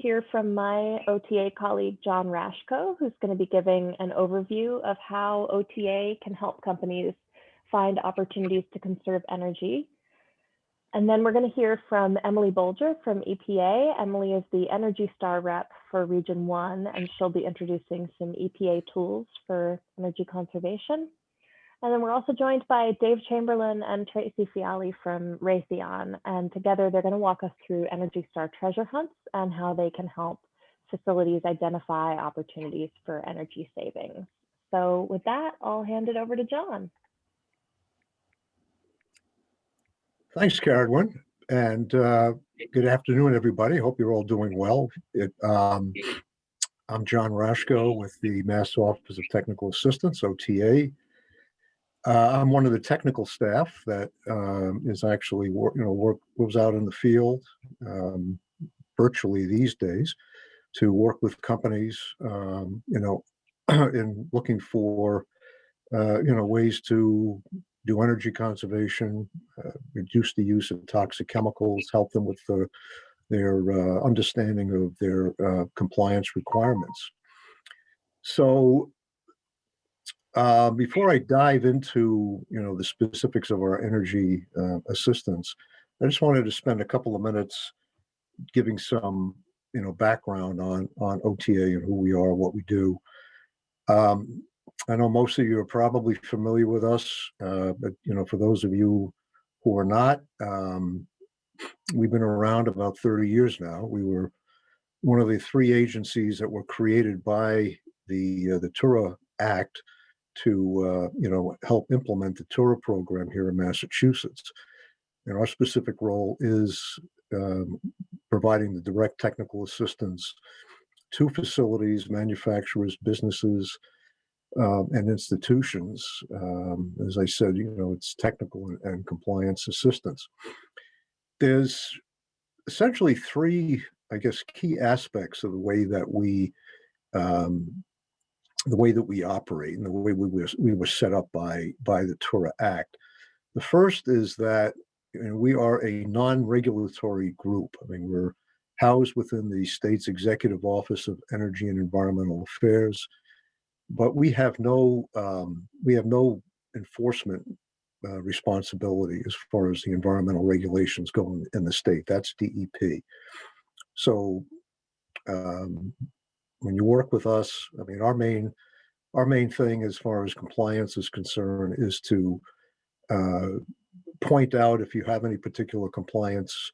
hear from my OTA colleague, John Rashko, who's going to be giving an overview of how OTA can help companies find opportunities to conserve energy. And then we're going to hear from Emily Bolger from EPA. Emily is the Energy Star rep for Region 1, and she'll be introducing some EPA tools for energy conservation. And then we're also joined by Dave Chamberlain and Tracy Fiali from Raytheon. And together they're going to walk us through Energy Star treasure hunts and how they can help facilities identify opportunities for energy savings. So with that, I'll hand it over to John. Thanks, Carolyn, and good afternoon, everybody. Hope you're all doing well. I'm John Raschko with the Mass Office of Technical Assistance, OTA. I'm one of the technical staff that is actually goes out in the field virtually these days to work with companies, in looking for ways to do energy conservation, reduce the use of toxic chemicals, help them with their understanding of their compliance requirements. So before I dive into the specifics of our energy assistance, I just wanted to spend a couple of minutes giving some background on OTA and who we are, what we do. I know most of you are probably familiar with us, but for those of you who are not, we've been around about 30 years now. We were one of the 3 agencies that were created by the TURA Act to help implement the TURA program here in Massachusetts. And our specific role is providing the direct technical assistance to facilities, manufacturers, businesses, and institutions. As I said, it's technical and compliance assistance. There's essentially 3, I guess, key aspects of the way that we operate and the way we were set up by the TURA Act. The first is that we are a non-regulatory group. I mean, we're housed within the state's Executive Office of Energy and Environmental Affairs, but we have no enforcement responsibility as far as the environmental regulations go in the state. That's DEP. So when you work with us, I mean, our main thing as far as compliance is concerned is to point out if you have any particular compliance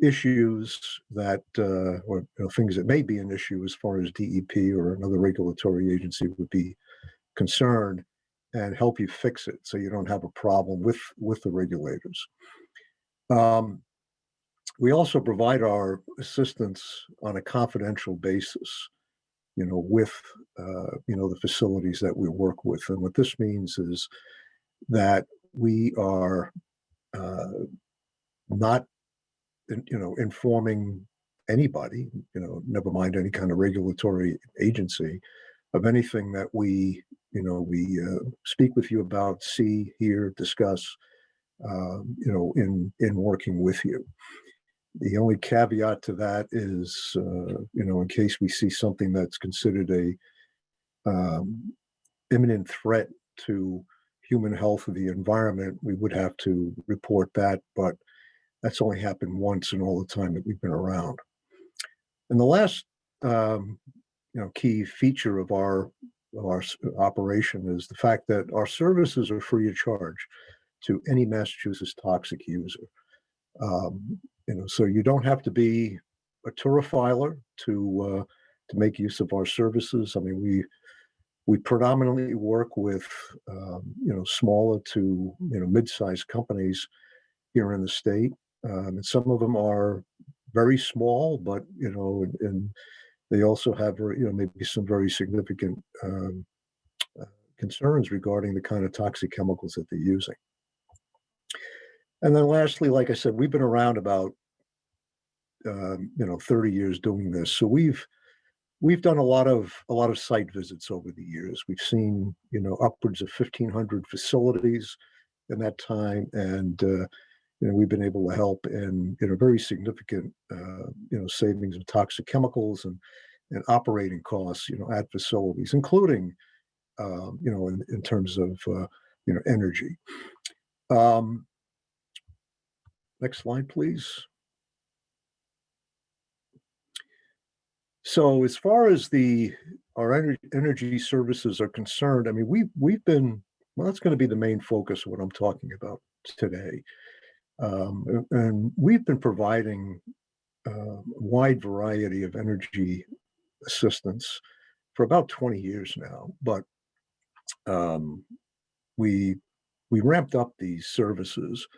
issues that or things that may be an issue as far as DEP or another regulatory agency would be concerned, and help you fix it so you don't have a problem with the regulators. We also provide our assistance on a confidential basis, with the facilities that we work with. And what this means is that we are not informing anybody, never mind any kind of regulatory agency, of anything that we speak with you about, see, hear, discuss, in working with you. The only caveat to that is, in case we see something that's considered a imminent threat to human health or the environment, we would have to report that, but that's only happened once in all the time that we've been around. And the last, key feature of our operation is the fact that our services are free of charge to any Massachusetts toxic user. So you don't have to be a TURA filer to make use of our services. I mean, we predominantly work with smaller to mid-sized companies here in the state, and some of them are very small, but and they also have maybe some very significant concerns regarding the kind of toxic chemicals that they're using. And then lastly, like I said, we've been around about 30 years doing this. So we've done a lot of site visits over the years. We've seen upwards of 1,500 facilities in that time, and we've been able to help in very significant savings of toxic chemicals and operating costs at facilities, including in terms of energy. Next slide, please. So as far as our energy services are concerned, I mean, we've been, well, that's going to be the main focus of what I'm talking about today. And we've been providing a wide variety of energy assistance for about 20 years now, but we ramped up these services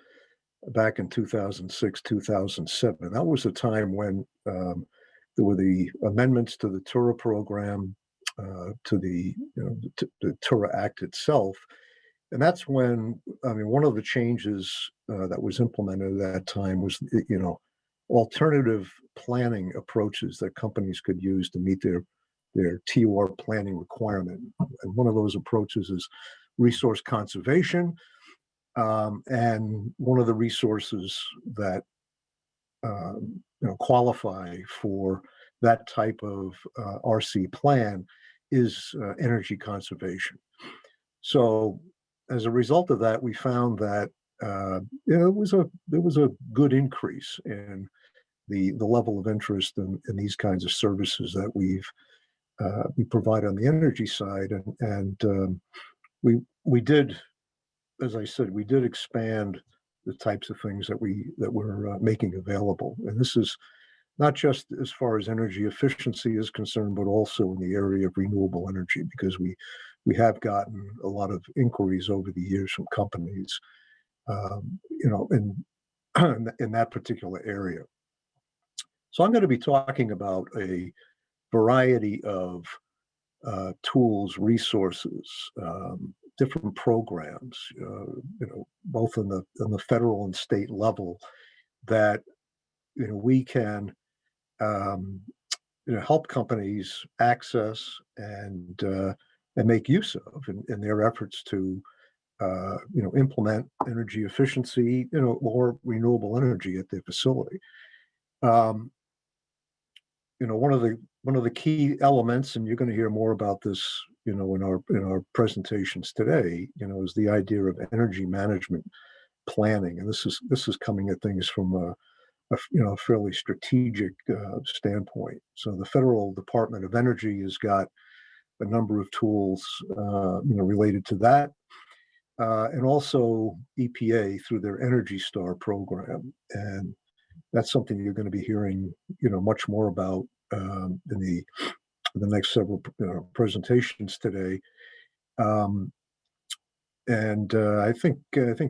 back in 2006, 2007. That was a time when there were the amendments to the TURA program, to the TURA Act itself. And that's when, I mean, one of the changes that was implemented at that time was, alternative planning approaches that companies could use to meet their TUR planning requirement. And one of those approaches is resource conservation. And one of the resources that qualify for that type of RC plan is energy conservation. So as a result of that, we found that there was a good increase in the level of interest in these kinds of services that we provide on the energy side, and we did, as I said, we did expand the types of things that we're making available, and this is not just as far as energy efficiency is concerned, but also in the area of renewable energy, because we have gotten a lot of inquiries over the years from companies, in that particular area. So I'm going to be talking about a variety of tools, resources, different programs, both on the federal and state level that we can help companies access and make use of in their efforts to implement energy efficiency, or renewable energy at their facility. One of the key elements, and you're going to hear more about this, in our presentations today, is the idea of energy management planning, and this is coming at things from a fairly strategic standpoint. So the Federal Department of Energy has got a number of tools, related to that, and also EPA through their Energy Star program, and that's something you're going to be hearing, much more about in the next several presentations today. And I think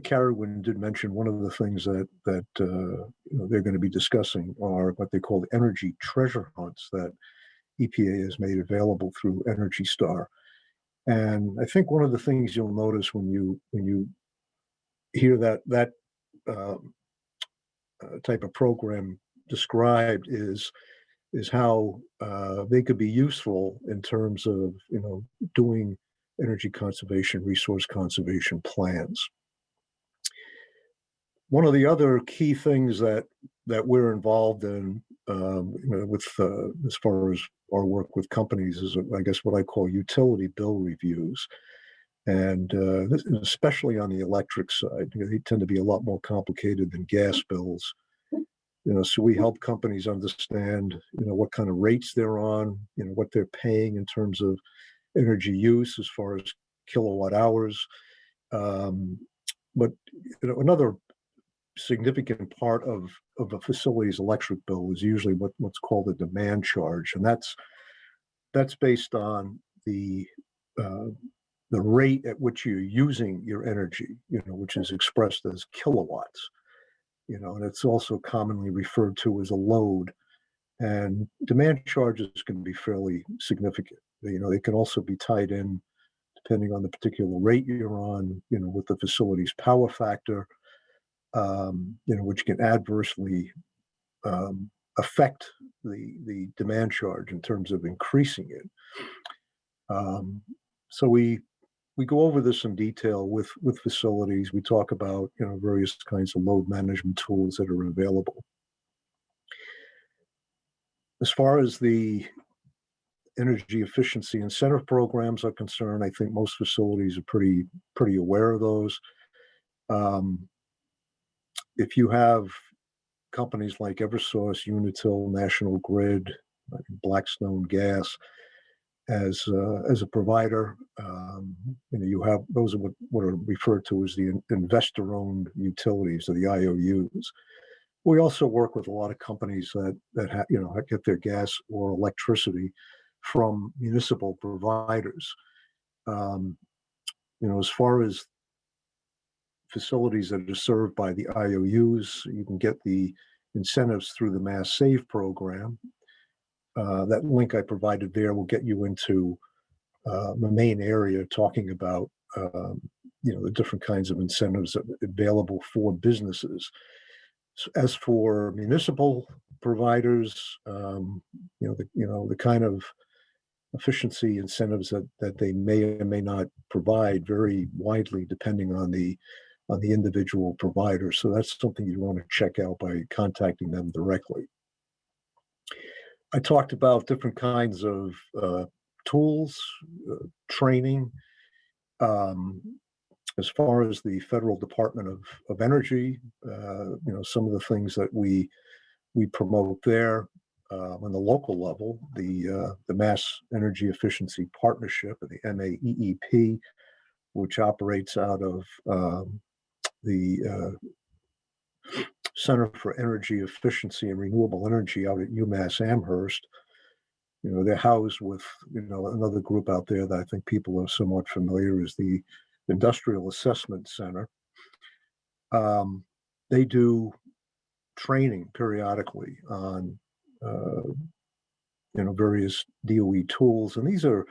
Carolyn did mention one of the things that they're going to be discussing are what they call the energy treasure hunts that EPA has made available through Energy Star. And I think one of the things you'll notice when you hear that type of program described is how they could be useful in terms of doing energy conservation, resource conservation plans. One of the other key things that we're involved in with as far as our work with companies is, I guess, what I call utility bill reviews, and especially on the electric side, they tend to be a lot more complicated than gas bills. So we help companies understand, what kind of rates they're on, what they're paying in terms of energy use as far as kilowatt hours. But another significant part of a facility's electric bill is usually what's called a demand charge, and that's based on the rate at which you're using your energy, which is expressed as kilowatts. And it's also commonly referred to as a load. And demand charges can be fairly significant. They can also be tied in, depending on the particular rate you're on, with the facility's power factor, which can adversely affect the demand charge in terms of increasing it. So we we go over this in detail with facilities. We talk about, you know, various kinds of load management tools that are available. As far as the energy efficiency incentive programs are concerned, I think most facilities are pretty aware of those. If you have companies like Eversource, Unitil, National Grid, Blackstone Gas as a provider, you know, you have those are what are referred to as the investor-owned utilities, or the IOUs. We also work with a lot of companies that you know, get their gas or electricity from municipal providers. You know, as far as facilities that are served by the IOUs, you can get the incentives through the Mass Save program. That link I provided there will get you into the main area, talking about you know, the different kinds of incentives available for businesses. As for municipal providers, you know, the kind of efficiency incentives that they may or may not provide vary widely depending on the individual provider. So that's something you want to check out by contacting them directly. I talked about different kinds of tools, training. As far as the Federal Department of Energy, you know, some of the things that we promote there. On the local level, the Mass Energy Efficiency Partnership, or the MAEEP, which operates out of the Center for Energy Efficiency and Renewable Energy out at UMass Amherst. You know, they're housed with, you know, another group out there that I think people are somewhat familiar, is the Industrial Assessment Center. They do training periodically on you know, various DOE tools, and these are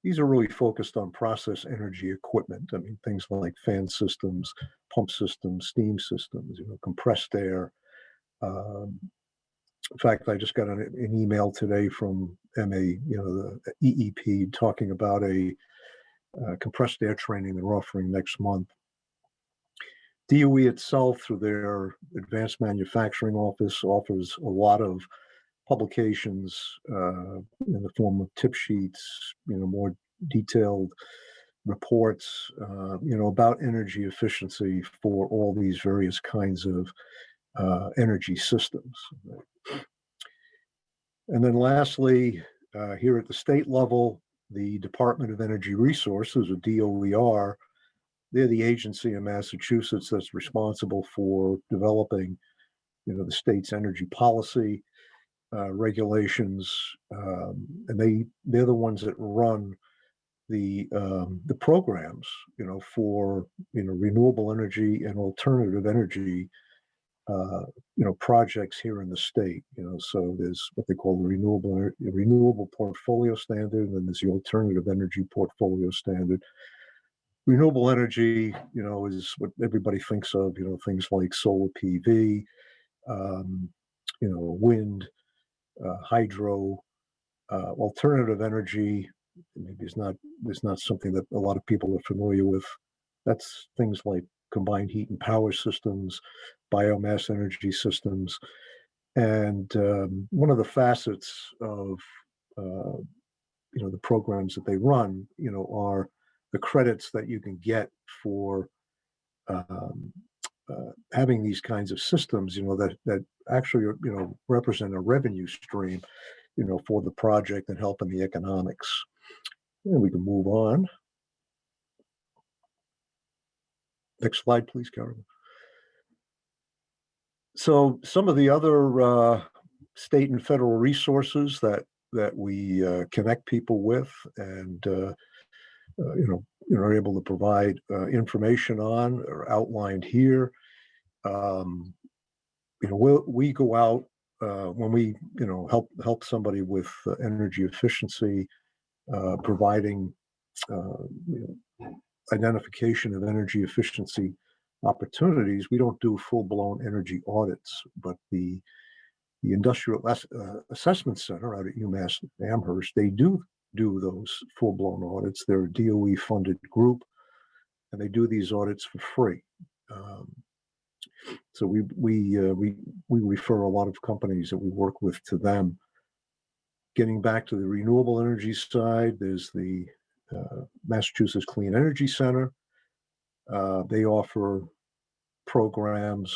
really focused on process energy equipment. I mean, things like fan systems, pump systems, steam systems, you know, compressed air. In fact, I just got an email today from you know, the EEP, talking about a compressed air training they're offering next month. DOE itself, through their Advanced Manufacturing Office, offers a lot of publications in the form of tip sheets, you know, more detailed reports, you know, about energy efficiency for all these various kinds of energy systems. And then lastly, here at the state level, the Department of Energy Resources, or DOER, they're the agency in Massachusetts that's responsible for developing, you know, the state's energy policy, regulations, and they're the ones that run the programs, you know, for, you know, renewable energy and alternative energy, you know, projects here in the state. You know, so there's what they call the renewable portfolio standard, and then there's the alternative energy portfolio standard. Renewable energy, you know, is what everybody thinks of, you know, things like solar PV, you know, wind, hydro. Alternative energy maybe is not something that a lot of people are familiar with. That's things like combined heat and power systems, biomass energy systems, and one of the facets of you know, the programs that they run, you know, are the credits that you can get for having these kinds of systems, you know, that actually, you know, represent a revenue stream, you know, for the project and helping the economics. And we can move on. Next slide, please, Karen. So some of the other state and federal resources that we connect people with, and you know, are able to provide information on, are outlined here. You know, we go out when we, you know, help somebody with energy efficiency, providing you know, identification of energy efficiency opportunities. We don't do full-blown energy audits, but the Industrial Assessment Center out at UMass Amherst, they do those full-blown audits. They're a DOE-funded group. and they do these audits for free. So we refer a lot of companies that we work with to them. Getting back to the renewable energy side, there's the Massachusetts Clean Energy Center. They offer programs,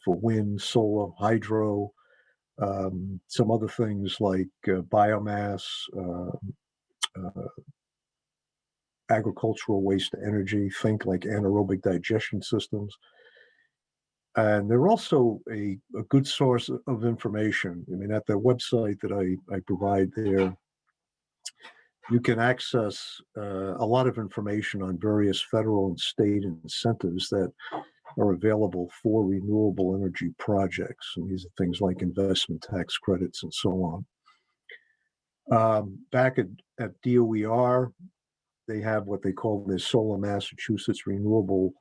for wind, solar, hydro, some other things like biomass, agricultural waste to energy, think like anaerobic digestion systems. And they're also a good source of information. I mean, at the website that I provide there, you can access a lot of information on various federal and state incentives that are available for renewable energy projects. And these are things like investment tax credits and so on. Back at DOER, they have what they call the Solar Massachusetts Renewable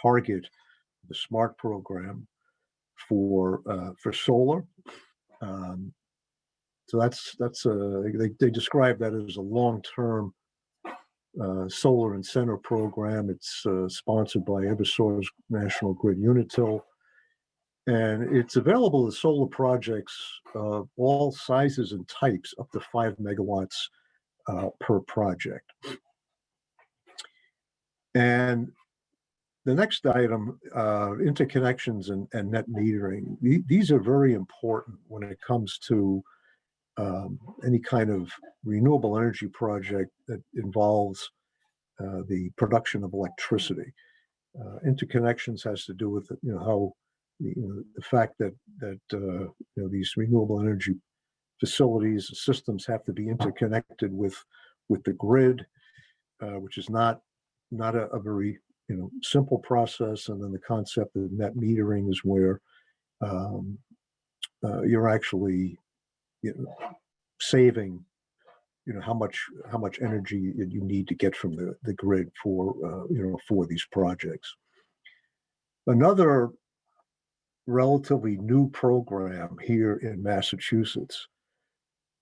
Target, the SMART program for solar. So they describe that as a long-term solar incentive program. It's sponsored by Eversource, National Grid, Unitil, and it's available to solar projects of all sizes and types up to 5 megawatts per project. And the next item, interconnections and net metering. These are very important when it comes to any kind of renewable energy project that involves the production of electricity. Interconnections has to do with how the fact that these renewable energy facilities and systems have to be interconnected with the grid, which is not a very simple process. And then the concept of net metering is where you're actually saving how much energy you need to get from the grid for for these projects. Another relatively new program here in Massachusetts.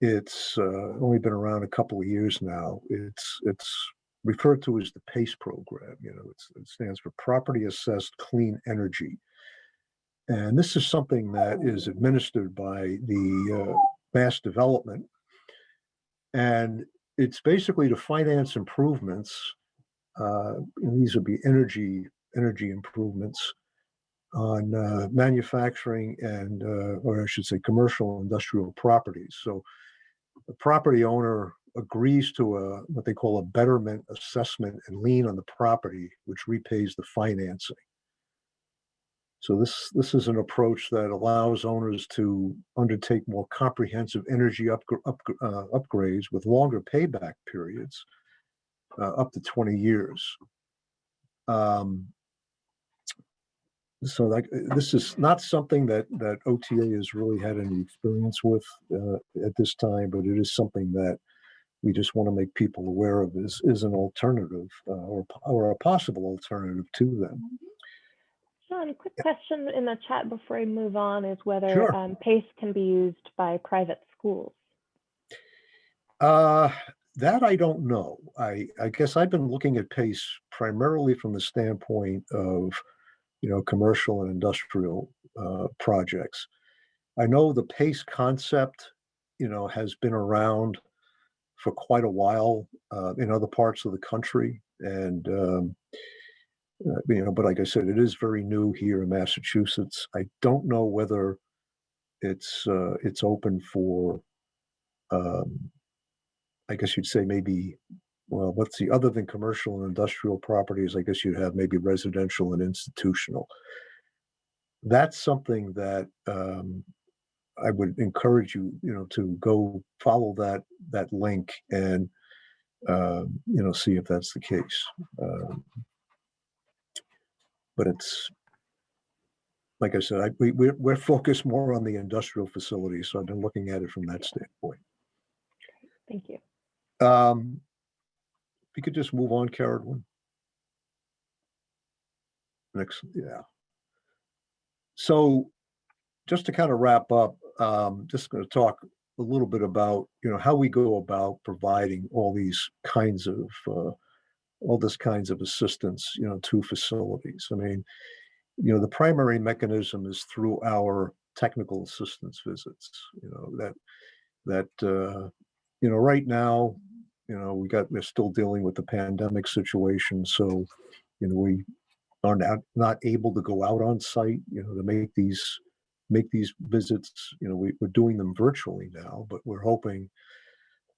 It's only been around a couple of years now. It's referred to as the PACE program. It stands for Property Assessed Clean Energy, and this is something that is administered by the Mass Development, and it's basically to finance improvements. These would be energy improvements on manufacturing and, or I should say, commercial industrial properties. So the property owner agrees to what they call a betterment assessment and lien on the property, which repays the financing. So this is an approach that allows owners to undertake more comprehensive energy upgrades with longer payback periods, up to 20 years. So this is not something that OTA has really had any experience with at this time, but it is something that we just want to make people aware of is an alternative or a possible alternative to them. John, a quick question in the chat before I move on is whether Sure. PACE can be used by private schools. That I don't know. I guess I've been looking at PACE primarily from the standpoint of commercial and industrial projects. I know the PACE concept, has been around for quite a while in other parts of the country, and but like I said, it is very new here in Massachusetts. I don't know whether it's open for, I guess you'd say maybe, well, let's see, other than commercial and industrial properties, I guess you'd have maybe residential and institutional. That's something that I would encourage you, to go follow that link and see if that's the case. But it's, like I said, we're focused more on the industrial facilities, so I've been looking at it from that standpoint. Thank you. If you could just move on, Karen. Next, yeah. So just to kind of wrap up, just going to talk a little bit about how we go about providing all these kinds of all this kinds of assistance, to facilities. I mean, the primary mechanism is through our technical assistance visits. Right now, we're still dealing with the pandemic situation, so we are not able to go out on site, to make these visits. We're doing them virtually now, but we're hoping,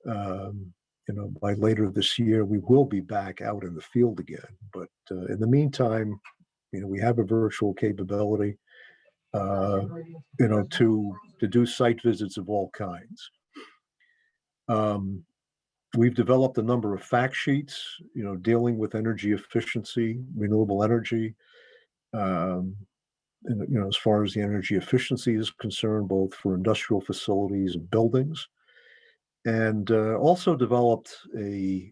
by later this year, we will be back out in the field again. But in the meantime, we have a virtual capability, to do site visits of all kinds. We've developed a number of fact sheets, dealing with energy efficiency, renewable energy, and, as far as the energy efficiency is concerned, both for industrial facilities and buildings, and also developed a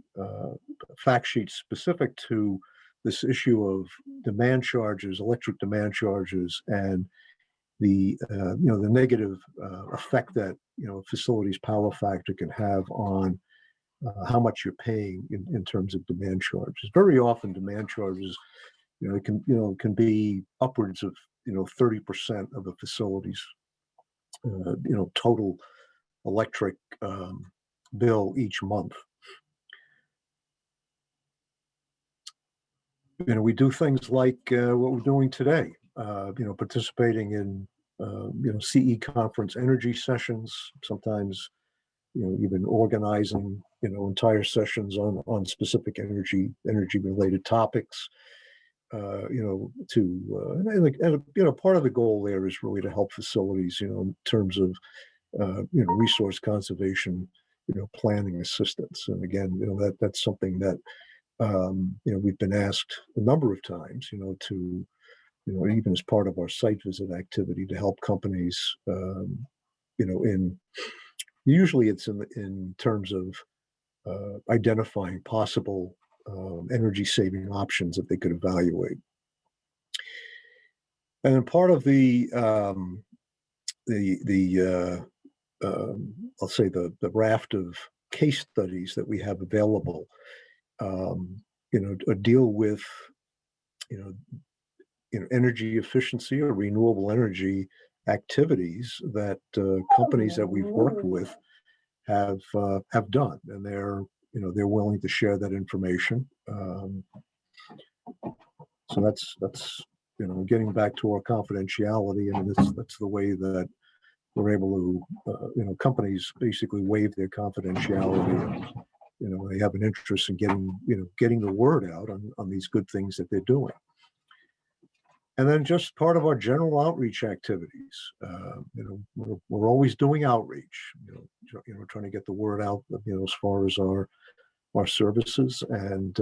fact sheet specific to this issue of demand charges, electric demand charges, and the negative effect that facilities power factor can have on how much you're paying in terms of demand charges. Very often, demand charges, it can be upwards of 30% of a facility's total electric bill each month. We do things like what we're doing today. Participating in CE conference energy sessions, sometimes even organizing entire sessions on specific energy related topics. Part of the goal there is really to help facilities, in terms of resource conservation, planning assistance. And again, that's something that we've been asked a number of times, to even as part of our site visit activity, to help companies, usually it's in terms of identifying possible energy saving options that they could evaluate. And then part of I'll say the raft of case studies that we have available, deal with energy efficiency or renewable energy activities that companies that we've worked with have done, and they're willing to share that information. So that's getting back to our confidentiality, and that's the way that we're able to, companies basically waive their confidentiality. And, they have an interest in getting the word out on these good things that they're doing. And then just part of our general outreach activities, we're always doing outreach, trying to get the word out, as far as our services, and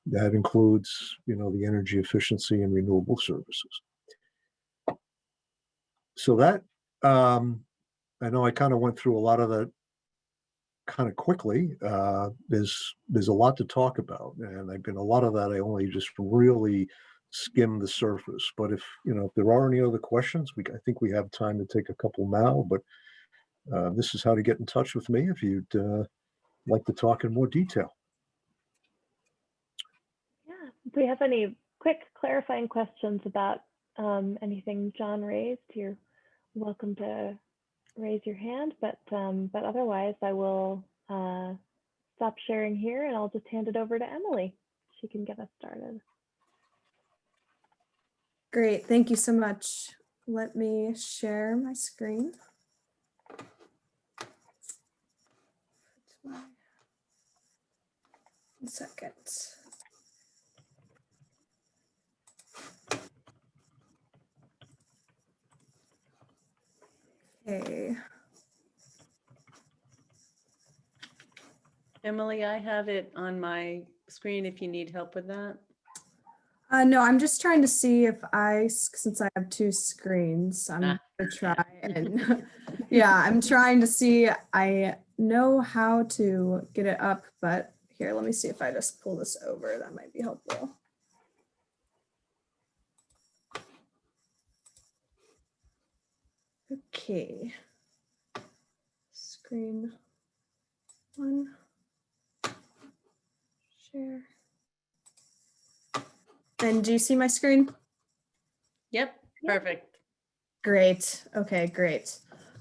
that includes, the energy efficiency and renewable services. So that, I know I kind of went through a lot of that kind of quickly. There's a lot to talk about, and a lot of that I only just really skim the surface. But if there are any other questions, I think we have time to take a couple now. But this is how to get in touch with me if you'd like to talk in more detail. Yeah. Do we have any quick clarifying questions about anything John raised? You're welcome to raise your hand, but otherwise I will stop sharing here, and I'll just hand it over to Emily. She can get us started. Great, thank you so much. Let me share my screen. One second. Okay. Emily, I have it on my screen if you need help with that. No, I'm just trying to see if since I have two screens, I'm gonna try and yeah, I'm trying to see. I know how to get it up, but here, let me see if I just pull this over. That might be helpful. Okay. Screen one. Share. And do you see my screen? Yep, perfect. Great. Okay, great.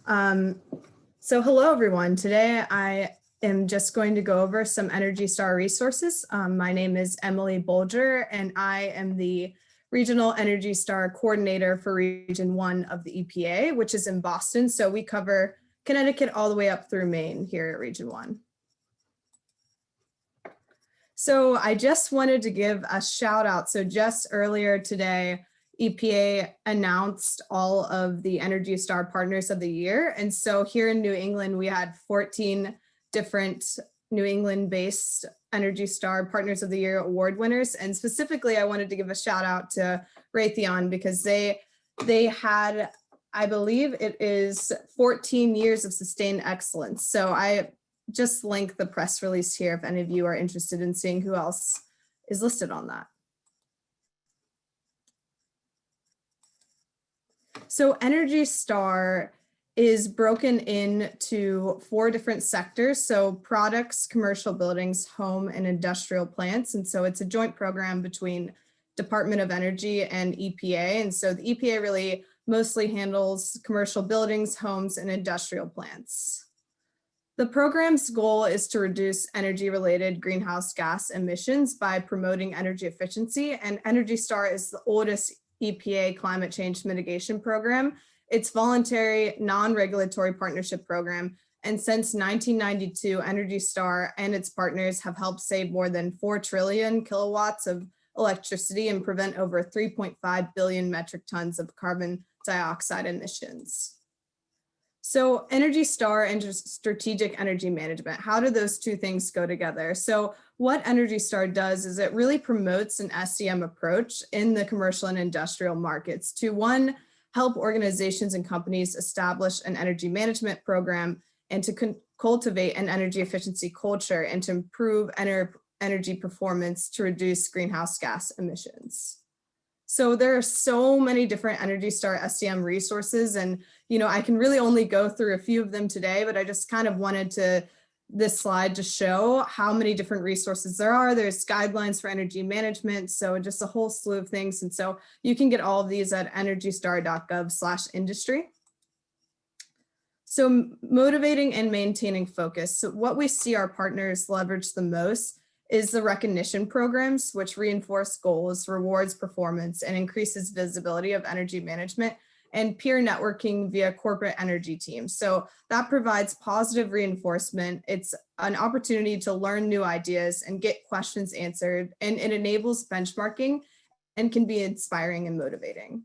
So hello, everyone. Today I am just going to go over some Energy Star resources. My name is Emily Bolger, and I am the Regional Energy Star Coordinator for Region 1 of the EPA, which is in Boston. So we cover Connecticut all the way up through Maine here at Region 1. So I just wanted to give a shout out. So just earlier today, EPA announced all of the Energy Star Partners of the Year. And so here in New England, we had 14 different New England-based Energy Star Partners of the Year award winners. And specifically, I wanted to give a shout out to Raytheon because they had, I believe it is 14 years of sustained excellence. So I just link the press release here if any of you are interested in seeing who else is listed on that. So Energy Star is broken into 4 different sectors. So products, commercial buildings, home and industrial plants. And so it's a joint program between Department of Energy and EPA. And so the EPA really mostly handles commercial buildings, homes and industrial plants. The program's goal is to reduce energy-related greenhouse gas emissions by promoting energy efficiency, and Energy Star is the oldest EPA climate change mitigation program. It's voluntary, non-regulatory partnership program, and since 1992, Energy Star and its partners have helped save more than 4 trillion kilowatts of electricity and prevent over 3.5 billion metric tons of carbon dioxide emissions. So Energy Star and strategic energy management, how do those two things go together? So what Energy Star does is it really promotes an SCM approach in the commercial and industrial markets to, one, help organizations and companies establish an energy management program and to cultivate an energy efficiency culture and to improve energy performance to reduce greenhouse gas emissions. So there are so many different Energy Star SCM resources, and I can really only go through a few of them today, but I just kind of wanted this slide to show how many different resources there are. There's guidelines for energy management, so just a whole slew of things. And so you can get all of these at energystar.gov/industry. So motivating and maintaining focus. So what we see our partners leverage the most is the recognition programs, which reinforce goals, rewards performance, and increases visibility of energy management, and peer networking via corporate energy teams. So that provides positive reinforcement. It's an opportunity to learn new ideas and get questions answered, and it enables benchmarking and can be inspiring and motivating.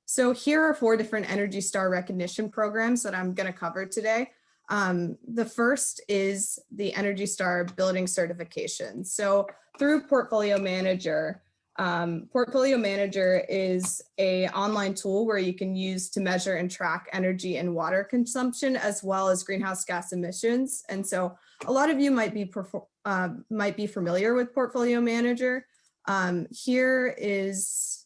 So here are 4 different Energy Star recognition programs that I'm going to cover today. The first is the Energy Star Building Certification. So through Portfolio Manager is an online tool where you can use to measure and track energy and water consumption as well as greenhouse gas emissions. And so a lot of you might be familiar with Portfolio Manager. Here is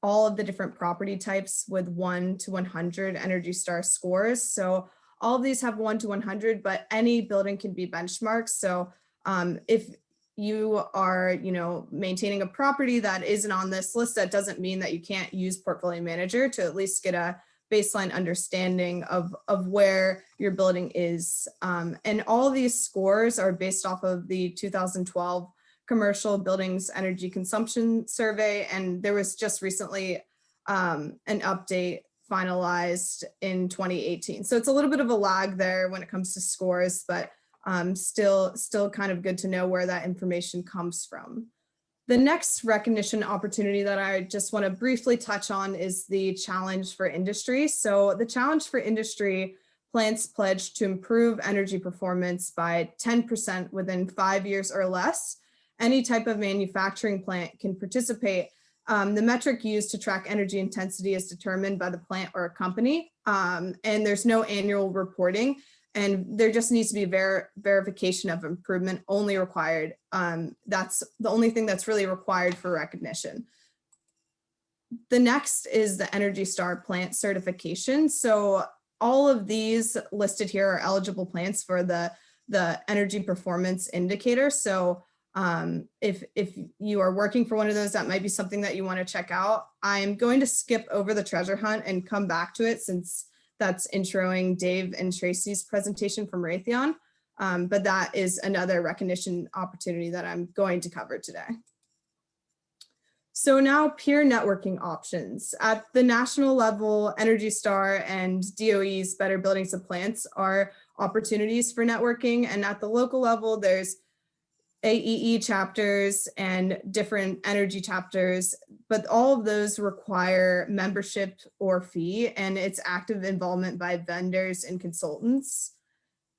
all of the different property types with 1 to 100 Energy Star scores. So all of these have 1 to 100, but any building can be benchmarked. So if you are, maintaining a property that isn't on this list, that doesn't mean that you can't use Portfolio Manager to at least get a baseline understanding of where your building is. And all of these scores are based off of the 2012 Commercial Buildings Energy Consumption Survey, and there was just recently an update finalized in 2018. So it's a little bit of a lag there when it comes to scores, but still kind of good to know where that information comes from. The next recognition opportunity that I just want to briefly touch on is the Challenge for Industry. So the Challenge for Industry plants pledge to improve energy performance by 10% within 5 years or less. Any type of manufacturing plant can participate. The metric used to track energy intensity is determined by the plant or a company, and there's no annual reporting, and there just needs to be verification of improvement only required. That's the only thing that's really required for recognition. The next is the Energy Star plant certification. So all of these listed here are eligible plants for the energy performance indicator. So If you are working for one of those, that might be something that you want to check out. I'm going to skip over the treasure hunt and come back to it since that's introing Dave and Tracy's presentation from Raytheon. But that is another recognition opportunity that I'm going to cover today. So now peer networking options. At the national level, Energy Star and DOE's Better Buildings and Plants are opportunities for networking. And at the local level, there's AEE chapters and different energy chapters, but all of those require membership or fee, and it's active involvement by vendors and consultants.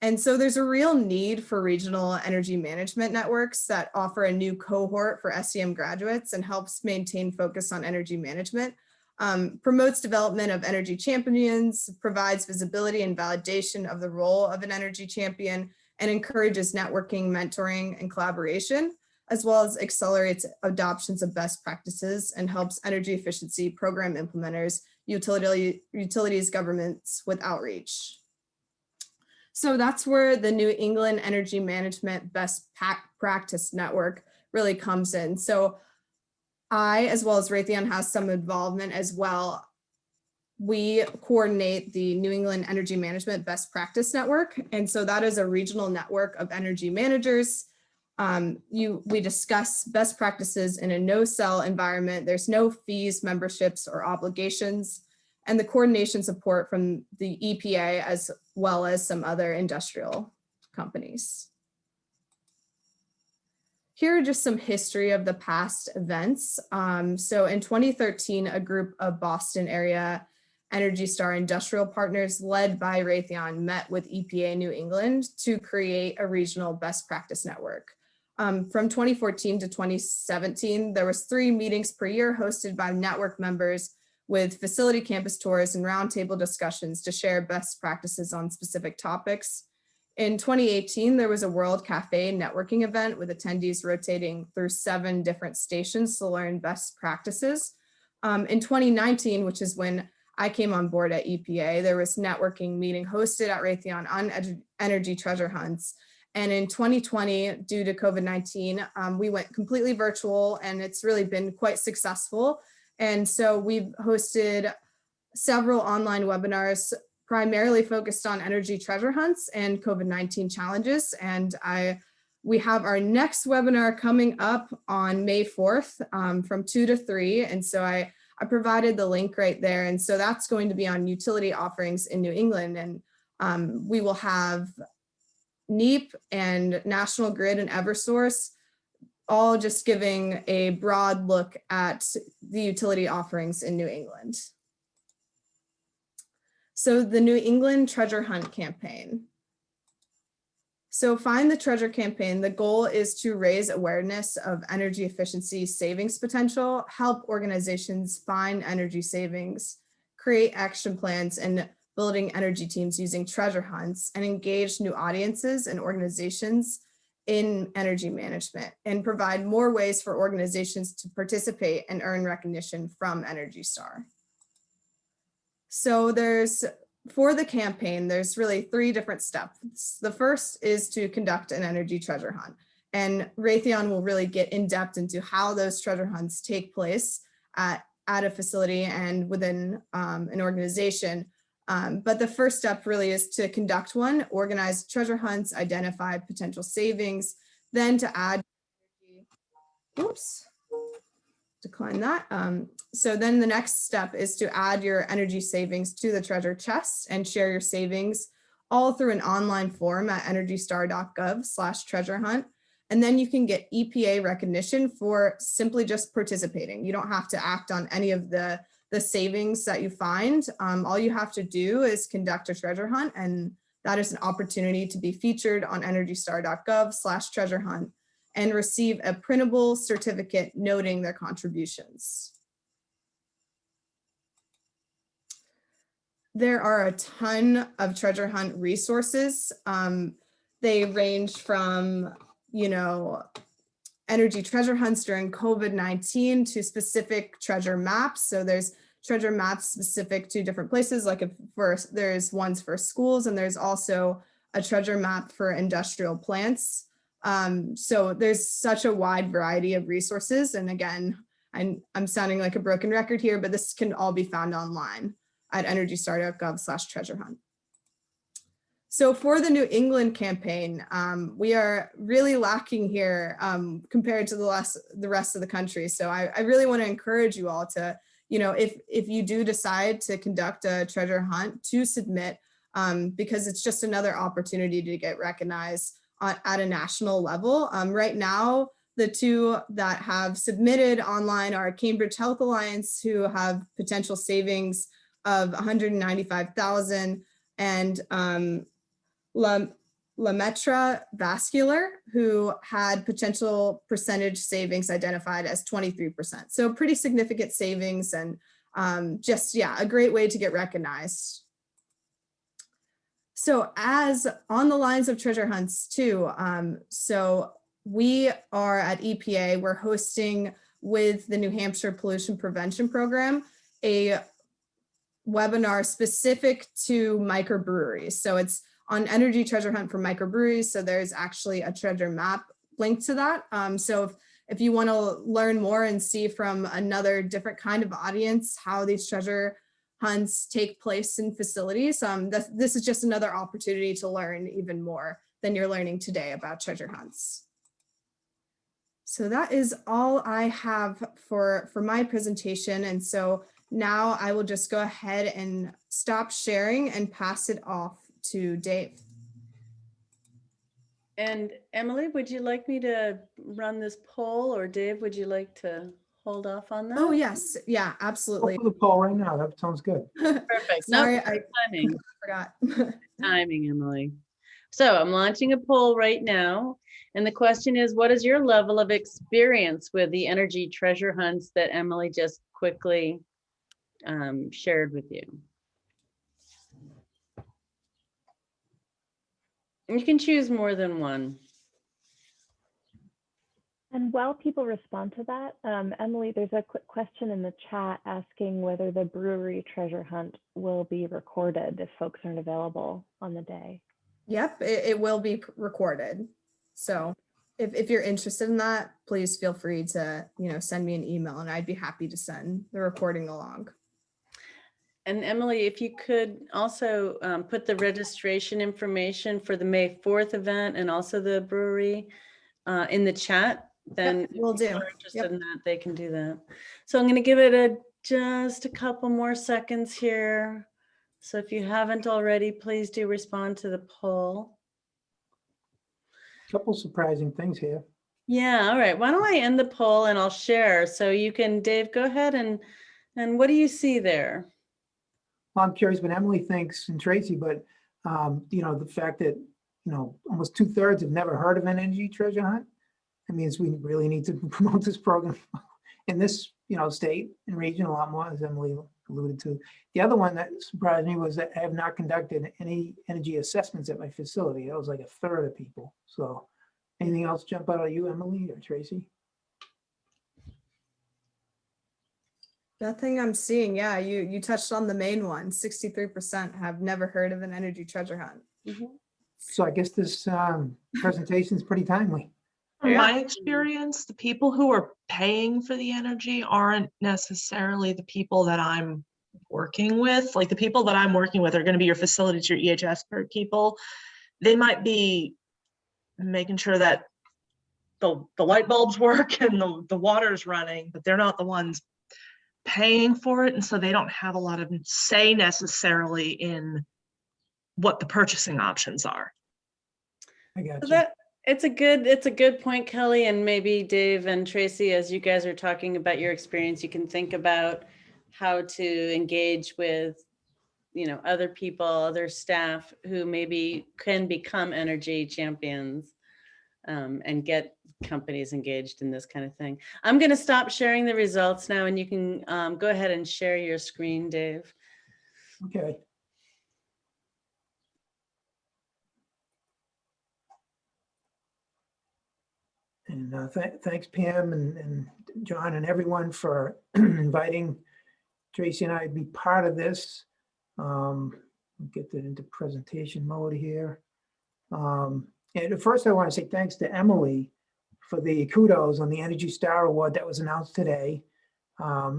And so there's a real need for regional energy management networks that offer a new cohort for SEM graduates and helps maintain focus on energy management, promotes development of energy champions, provides visibility and validation of the role of an energy champion, and encourages networking, mentoring, and collaboration, as well as accelerates adoptions of best practices and helps energy efficiency program implementers, utilities, governments with outreach. So that's where the New England Energy Management Best Practice Network really comes in. So I, as well as Raytheon, has some involvement as well. We coordinate the New England Energy Management Best Practice Network. And so that is a regional network of energy managers. We discuss best practices in a no-sell environment. There's no fees, memberships, or obligations, and the coordination support from the EPA as well as some other industrial companies. Here are just some history of the past events. So in 2013, a group of Boston area Energy Star industrial partners led by Raytheon met with EPA New England to create a regional best practice network. From 2014 to 2017, there was 3 meetings per year hosted by network members with facility campus tours and roundtable discussions to share best practices on specific topics. In 2018, there was a World Cafe networking event with attendees rotating through 7 different stations to learn best practices. In 2019, which is when I came on board at EPA, there was networking meeting hosted at Raytheon on energy treasure hunts. And in 2020, due to COVID-19, we went completely virtual, and it's really been quite successful. And so we've hosted several online webinars primarily focused on energy treasure hunts and COVID-19 challenges. And we have our next webinar coming up on May 4th from 2 to 3. And so I provided the link right there. And so that's going to be on utility offerings in New England. And we will have NEEP and National Grid and Eversource all just giving a broad look at the utility offerings in New England. So the New England Treasure Hunt campaign. So Find the Treasure campaign, the goal is to raise awareness of energy efficiency savings potential, help organizations find energy savings, create action plans, and building energy teams using treasure hunts, and engage new audiences and organizations in energy management, and provide more ways for organizations to participate and earn recognition from Energy Star. So for the campaign, there's really 3 different steps. The first is to conduct an energy treasure hunt. And Raytheon will really get in depth into how those treasure hunts take place at a facility and within an organization. But the first step really is to conduct one, organize treasure hunts, identify potential savings, then to add, decline that. So then the next step is to add your energy savings to the treasure chest and share your savings all through an online form at energystar.gov/treasure hunt. And then you can get EPA recognition for simply just participating. You don't have to act on any of the savings that you find. All you have to do is conduct a treasure hunt, and that is an opportunity to be featured on energystar.gov/treasure hunt and receive a printable certificate noting their contributions. There are a ton of treasure hunt resources. They range from, energy treasure hunts during COVID-19 to specific treasure maps. So there's treasure maps specific to different places, like there's ones for schools, and there's also a treasure map for industrial plants. So there's such a wide variety of resources. And again, I'm sounding like a broken record here, but this can all be found online at energystar.gov/treasure hunt. So for the New England campaign, we are really lacking here compared to the rest of the country. So I really want to encourage you all to, if you do decide to conduct a treasure hunt, to submit, because it's just another opportunity to get recognized at a national level. Right now, the two that have submitted online are Cambridge Health Alliance, who have potential savings of $195,000, and Lemaitre Vascular, who had potential percentage savings identified as 23%. So pretty significant savings, and a great way to get recognized. So as on the lines of treasure hunts too, so we are at EPA, we're hosting with the New Hampshire Pollution Prevention Program a webinar specific to microbreweries. So it's on energy treasure hunt for microbreweries. So there's actually a treasure map linked to that. So if you want to learn more and see from another different kind of audience how these treasure hunts take place in facilities, this is just another opportunity to learn even more than you're learning today about treasure hunts. So that is all I have for my presentation. And so now I will just go ahead and stop sharing and pass it off to Dave. And Emily, would you like me to run this poll, or Dave, would you like to hold off on that? Oh, yes. Yeah, absolutely. Go for the poll right now. That sounds good. Perfect. Sorry, Nope, I timing. forgot. Timing, Emily. So I'm launching a poll right now. And the question is, what is your level of experience with the energy treasure hunts that Emily just quickly shared with you? And you can choose more than one. And while people respond to that, Emily, there's a quick question in the chat asking whether the brewery treasure hunt will be recorded if folks aren't available on the day. Yep, it will be recorded. So if you're interested in that, please feel free to, send me an email, and I'd be happy to send the recording along. And Emily, if you could also put the registration information for the May 4th event and also the brewery in the chat, then Yep, will do. If you're interested in that, they can do that. So I'm going to give it just a couple more seconds here. So if you haven't already, please do respond to the poll. Couple surprising things here. Yeah, all right. Why don't I end the poll and I'll share. So you can, Dave, go ahead and what do you see there? Well, I'm curious what Emily thinks and Tracy, but the fact that almost 2/3 have never heard of an energy treasure hunt, that means we really need to promote this program in this state and region a lot more, as Emily alluded to. The other one that surprised me was that I have not conducted any energy assessments at my facility. That was like 1/3 of people. So anything else jump out at you, Emily or Tracy? Nothing I'm seeing. Yeah, you touched on the main one. 63% have never heard of an energy treasure hunt. Mm-hmm. So I guess this presentation is pretty timely. From my experience, the people who are paying for the energy aren't necessarily the people that I'm working with. Like the people that I'm working with are going to be your facilities, your EHS people. They might be making sure that the light bulbs work and the water's running, but they're not the ones paying for it. And so they don't have a lot of say necessarily in what the purchasing options are. I got So you. it's a good point, Kelly, and maybe Dave and Tracy, as you guys are talking about your experience, you can think about how to engage with, other people, other staff who maybe can become energy champions and get companies engaged in this kind of thing. I'm going to stop sharing the results now, and you can go ahead and share your screen, Dave. Okay. And thanks, Pam and John and everyone for inviting Tracy and I to be part of this. Get that into presentation mode here. And at first I want to say thanks to Emily for the kudos on the Energy Star Award that was announced today.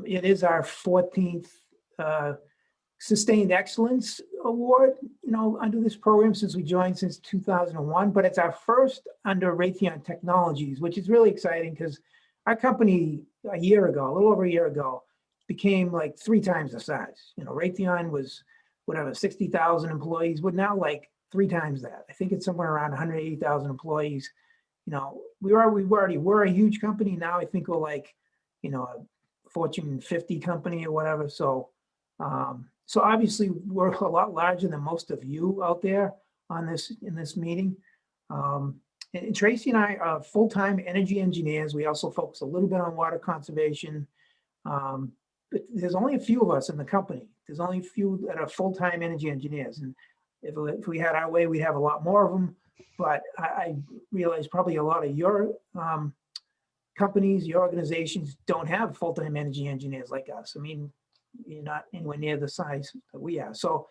It is our 14th Sustained Excellence Award, under this program since we joined since 2001, but it's our first under Raytheon Technologies, which is really exciting because our company a little over a year ago, became like 3 times the size. Raytheon was whatever, 60,000 employees. We're now like 3 times that. I think it's somewhere around 180,000 employees. We already were a huge company. Now I think we're like, a Fortune 50 company or whatever. So obviously we're a lot larger than most of you out there in this meeting. And Tracy and I are full-time energy engineers. We also focus a little bit on water conservation. But there's only a few of us in the company. There's only a few that are full-time energy engineers. And if we had our way, we'd have a lot more of them. But I realize probably a lot of your companies, your organizations don't have full-time energy engineers like us. I mean, you're not anywhere near the size that we are. So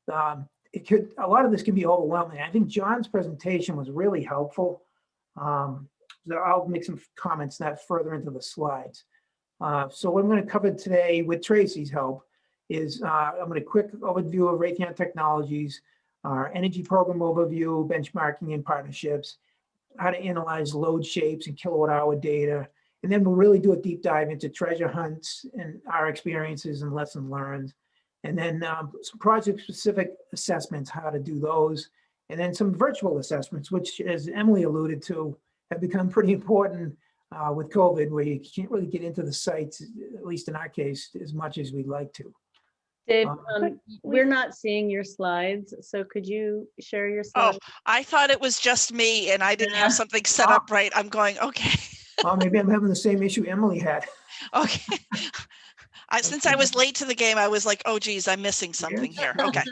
a lot of this can be overwhelming. I think John's presentation was really helpful. So I'll make some comments that further into the slides. So what I'm going to cover today with Tracy's help is I'm going to quick overview of Raytheon Technologies, our energy program overview, benchmarking and partnerships, how to analyze load shapes and kilowatt hour data. And then we'll really do a deep dive into treasure hunts and our experiences and lessons learned. And then some project-specific assessments, how to do those. And then some virtual assessments, which, as Emily alluded to, have become pretty important with COVID, where you can't really get into the sites, at least in our case, as much as we'd like to. Dave, we're not seeing your slides, so could you share your slides? Oh, I thought it was just me and I didn't have something set up right. I'm going, okay. Well, maybe I'm having the same issue Emily had. Okay. Since I was late to the game, I was like, oh, geez, I'm missing something here. Okay.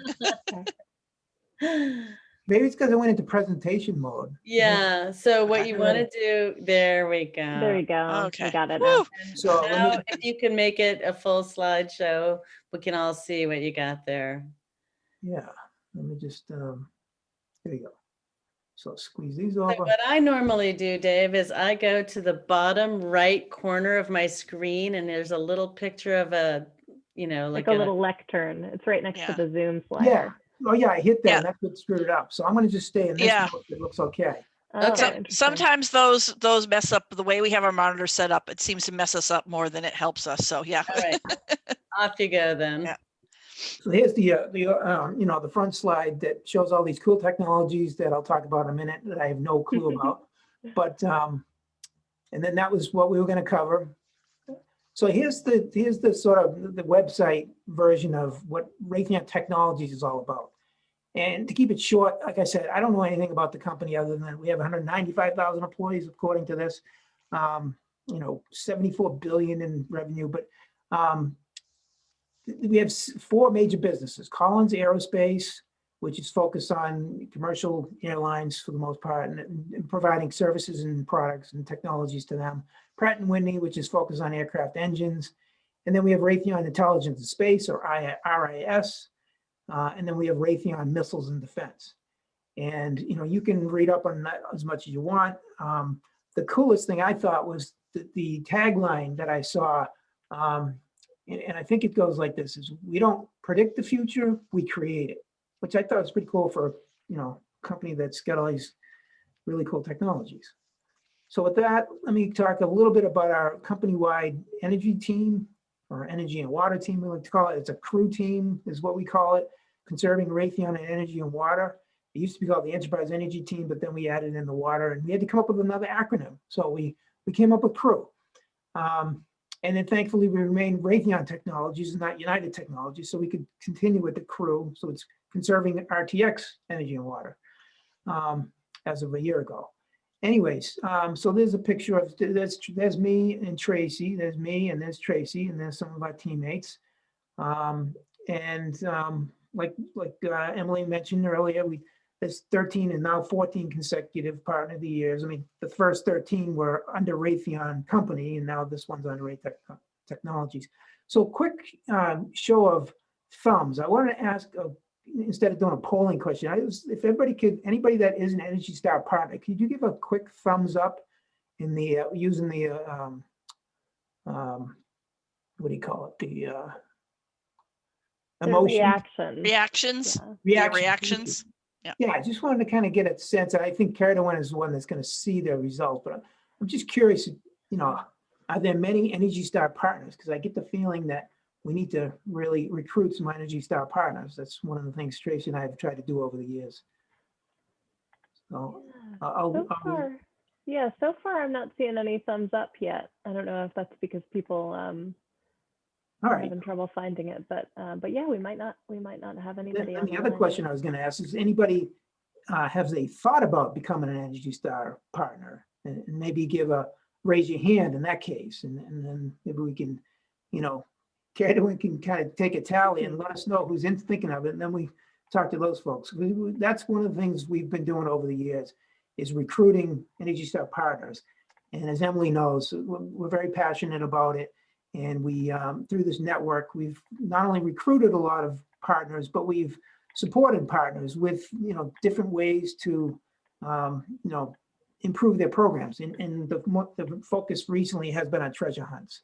Maybe it's because I went into presentation mode. Yeah. So what you want to do, there we go. There we go. Okay. We got it Woo. now. So Now, if you can make it a full slideshow, we can all see what you got there. yeah, let me just, there we go. So squeeze these So over. what I normally do, Dave, is I go to the bottom right corner of my screen and there's a little picture of a, Like a little lectern. It's right next to the Zoom slider. Yeah. Oh yeah, I hit that. Yeah. And that's what screwed it up. So I'm going to just stay in this mode. It looks okay. Oh, So, interesting. sometimes those mess up the way we have our monitor set up. It seems to mess us up more than it helps us. So yeah. All right. Off you go then. Yeah. So here's the front slide that shows all these cool technologies that I'll talk about in a minute that I have no clue about. But and then that was what we were going to cover. So here's the sort of the website version of what Raytheon Technologies is all about. And to keep it short, like I said, I don't know anything about the company other than we have 195,000 employees according to this. 74 billion in revenue, but we have 4 major businesses. Collins Aerospace, which is focused on commercial airlines for the most part and providing services and products and technologies to them. Pratt & Whitney, which is focused on aircraft engines. And then we have Raytheon Intelligence and Space, or RIS. And then we have Raytheon Missiles and Defense. And, you can read up on that as much as you want. The coolest thing I thought was the tagline that I saw, and I think it goes like this, is we don't predict the future, we create it, which I thought was pretty cool for, a company that's got all these really cool technologies. So with that, let me talk a little bit about our company-wide energy team, or energy and water team, we like to call it. It's a crew team is what we call it, conserving Raytheon and energy and water. It used to be called the Enterprise Energy Team, but then we added in the water and we had to come up with another acronym. So we came up with crew. And then thankfully we remained Raytheon Technologies and not United Technologies, so we could continue with the crew. So it's conserving RTX energy and water as of a year ago. Anyways, so there's a picture of, there's me and Tracy, there's me and there's Tracy, and there's some of our teammates. Like Emily mentioned earlier, there's 13 and now 14 consecutive Partner of the Years. I mean, the first 13 were under Raytheon Company, and now this one's under Raytheon Technologies. So quick show of thumbs. I want to ask, instead of doing a polling question, if anybody that is an Energy Star partner, could you give a quick thumbs up in the, using the, what do you call it? The The emotion. Reactions. Yeah. The reactions. Yeah, I just wanted to kind of get a sense. I think Carradine is the one that's going to see the results, but I'm just curious, are there many Energy Star partners? Because I get the feeling that we need to really recruit some Energy Star partners. That's one of the things Tracy and I have tried to do over the years. So, So far I'm not seeing any thumbs up yet. I don't know if that's because people all right. having trouble finding it, but yeah, we might not have anybody. And the other question I was going to ask is, anybody have they thought about becoming an Energy Star partner, and maybe raise your hand in that case, and then maybe we can, Carradine can kind of take a tally and let us know who's thinking of it, and then we talk to those folks. That's one of the things we've been doing over the years, is recruiting Energy Star partners. And as Emily knows, we're very passionate about it. And we, through this network, we've not only recruited a lot of partners, but we've supported partners with, different ways to, improve their programs. And the focus recently has been on treasure hunts.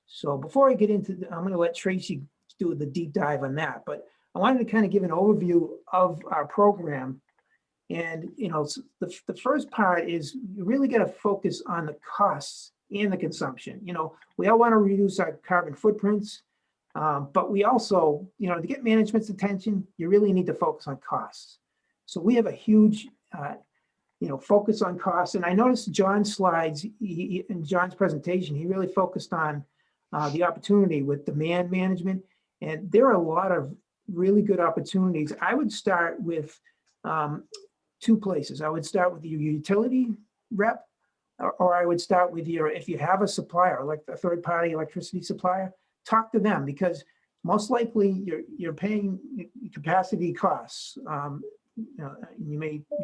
So before I get into, I'm going to let Tracy do the deep dive on that. But I wanted to kind of give an overview of our program. And, the first part is you really got to focus on the costs and the consumption. We all want to reduce our carbon footprints, but we also, to get management's attention, you really need to focus on costs. So we have a huge, focus on costs. And I noticed John's slides, in John's presentation, he really focused on the opportunity with demand management. And there are a lot of really good opportunities. I would start with two places. I would start with your utility rep, or I would start with if you have a supplier, like a third-party electricity supplier, talk to them, because most likely you're paying capacity costs.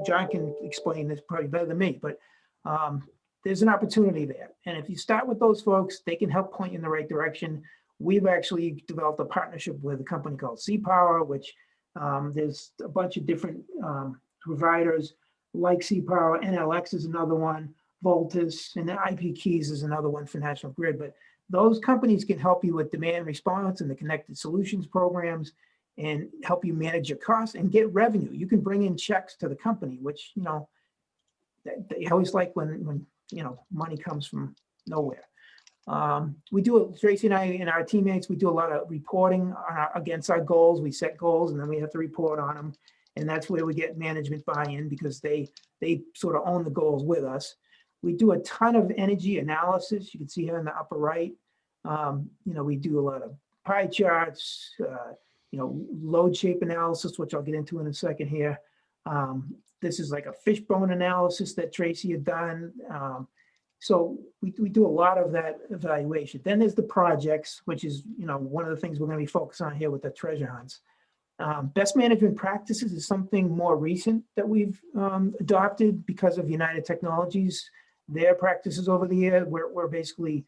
John can explain this probably better than me, but there's an opportunity there. And if you start with those folks, they can help point you in the right direction. We've actually developed a partnership with a company called C-Power, which there's a bunch of different providers like C-Power. NLX is another one. Voltus and the IP Keys is another one for National Grid. But those companies can help you with demand response and the connected solutions programs, and help you manage your costs and get revenue. You can bring in checks to the company, which, they always like when money comes from nowhere. Tracy and I and our teammates, we do a lot of reporting against our goals. We set goals and then we have to report on them. And that's where we get management buy-in, because they sort of own the goals with us. We do a ton of energy analysis. You can see here in the upper right, we do a lot of pie charts, load shape analysis, which I'll get into in a second here. This is like a fishbone analysis that Tracy had done. So we do a lot of that evaluation. Then there's the projects, which is, one of the things we're going to be focused on here with the treasure hunts. Best management practices is something more recent that we've adopted because of United Technologies, their practices over the year. We're basically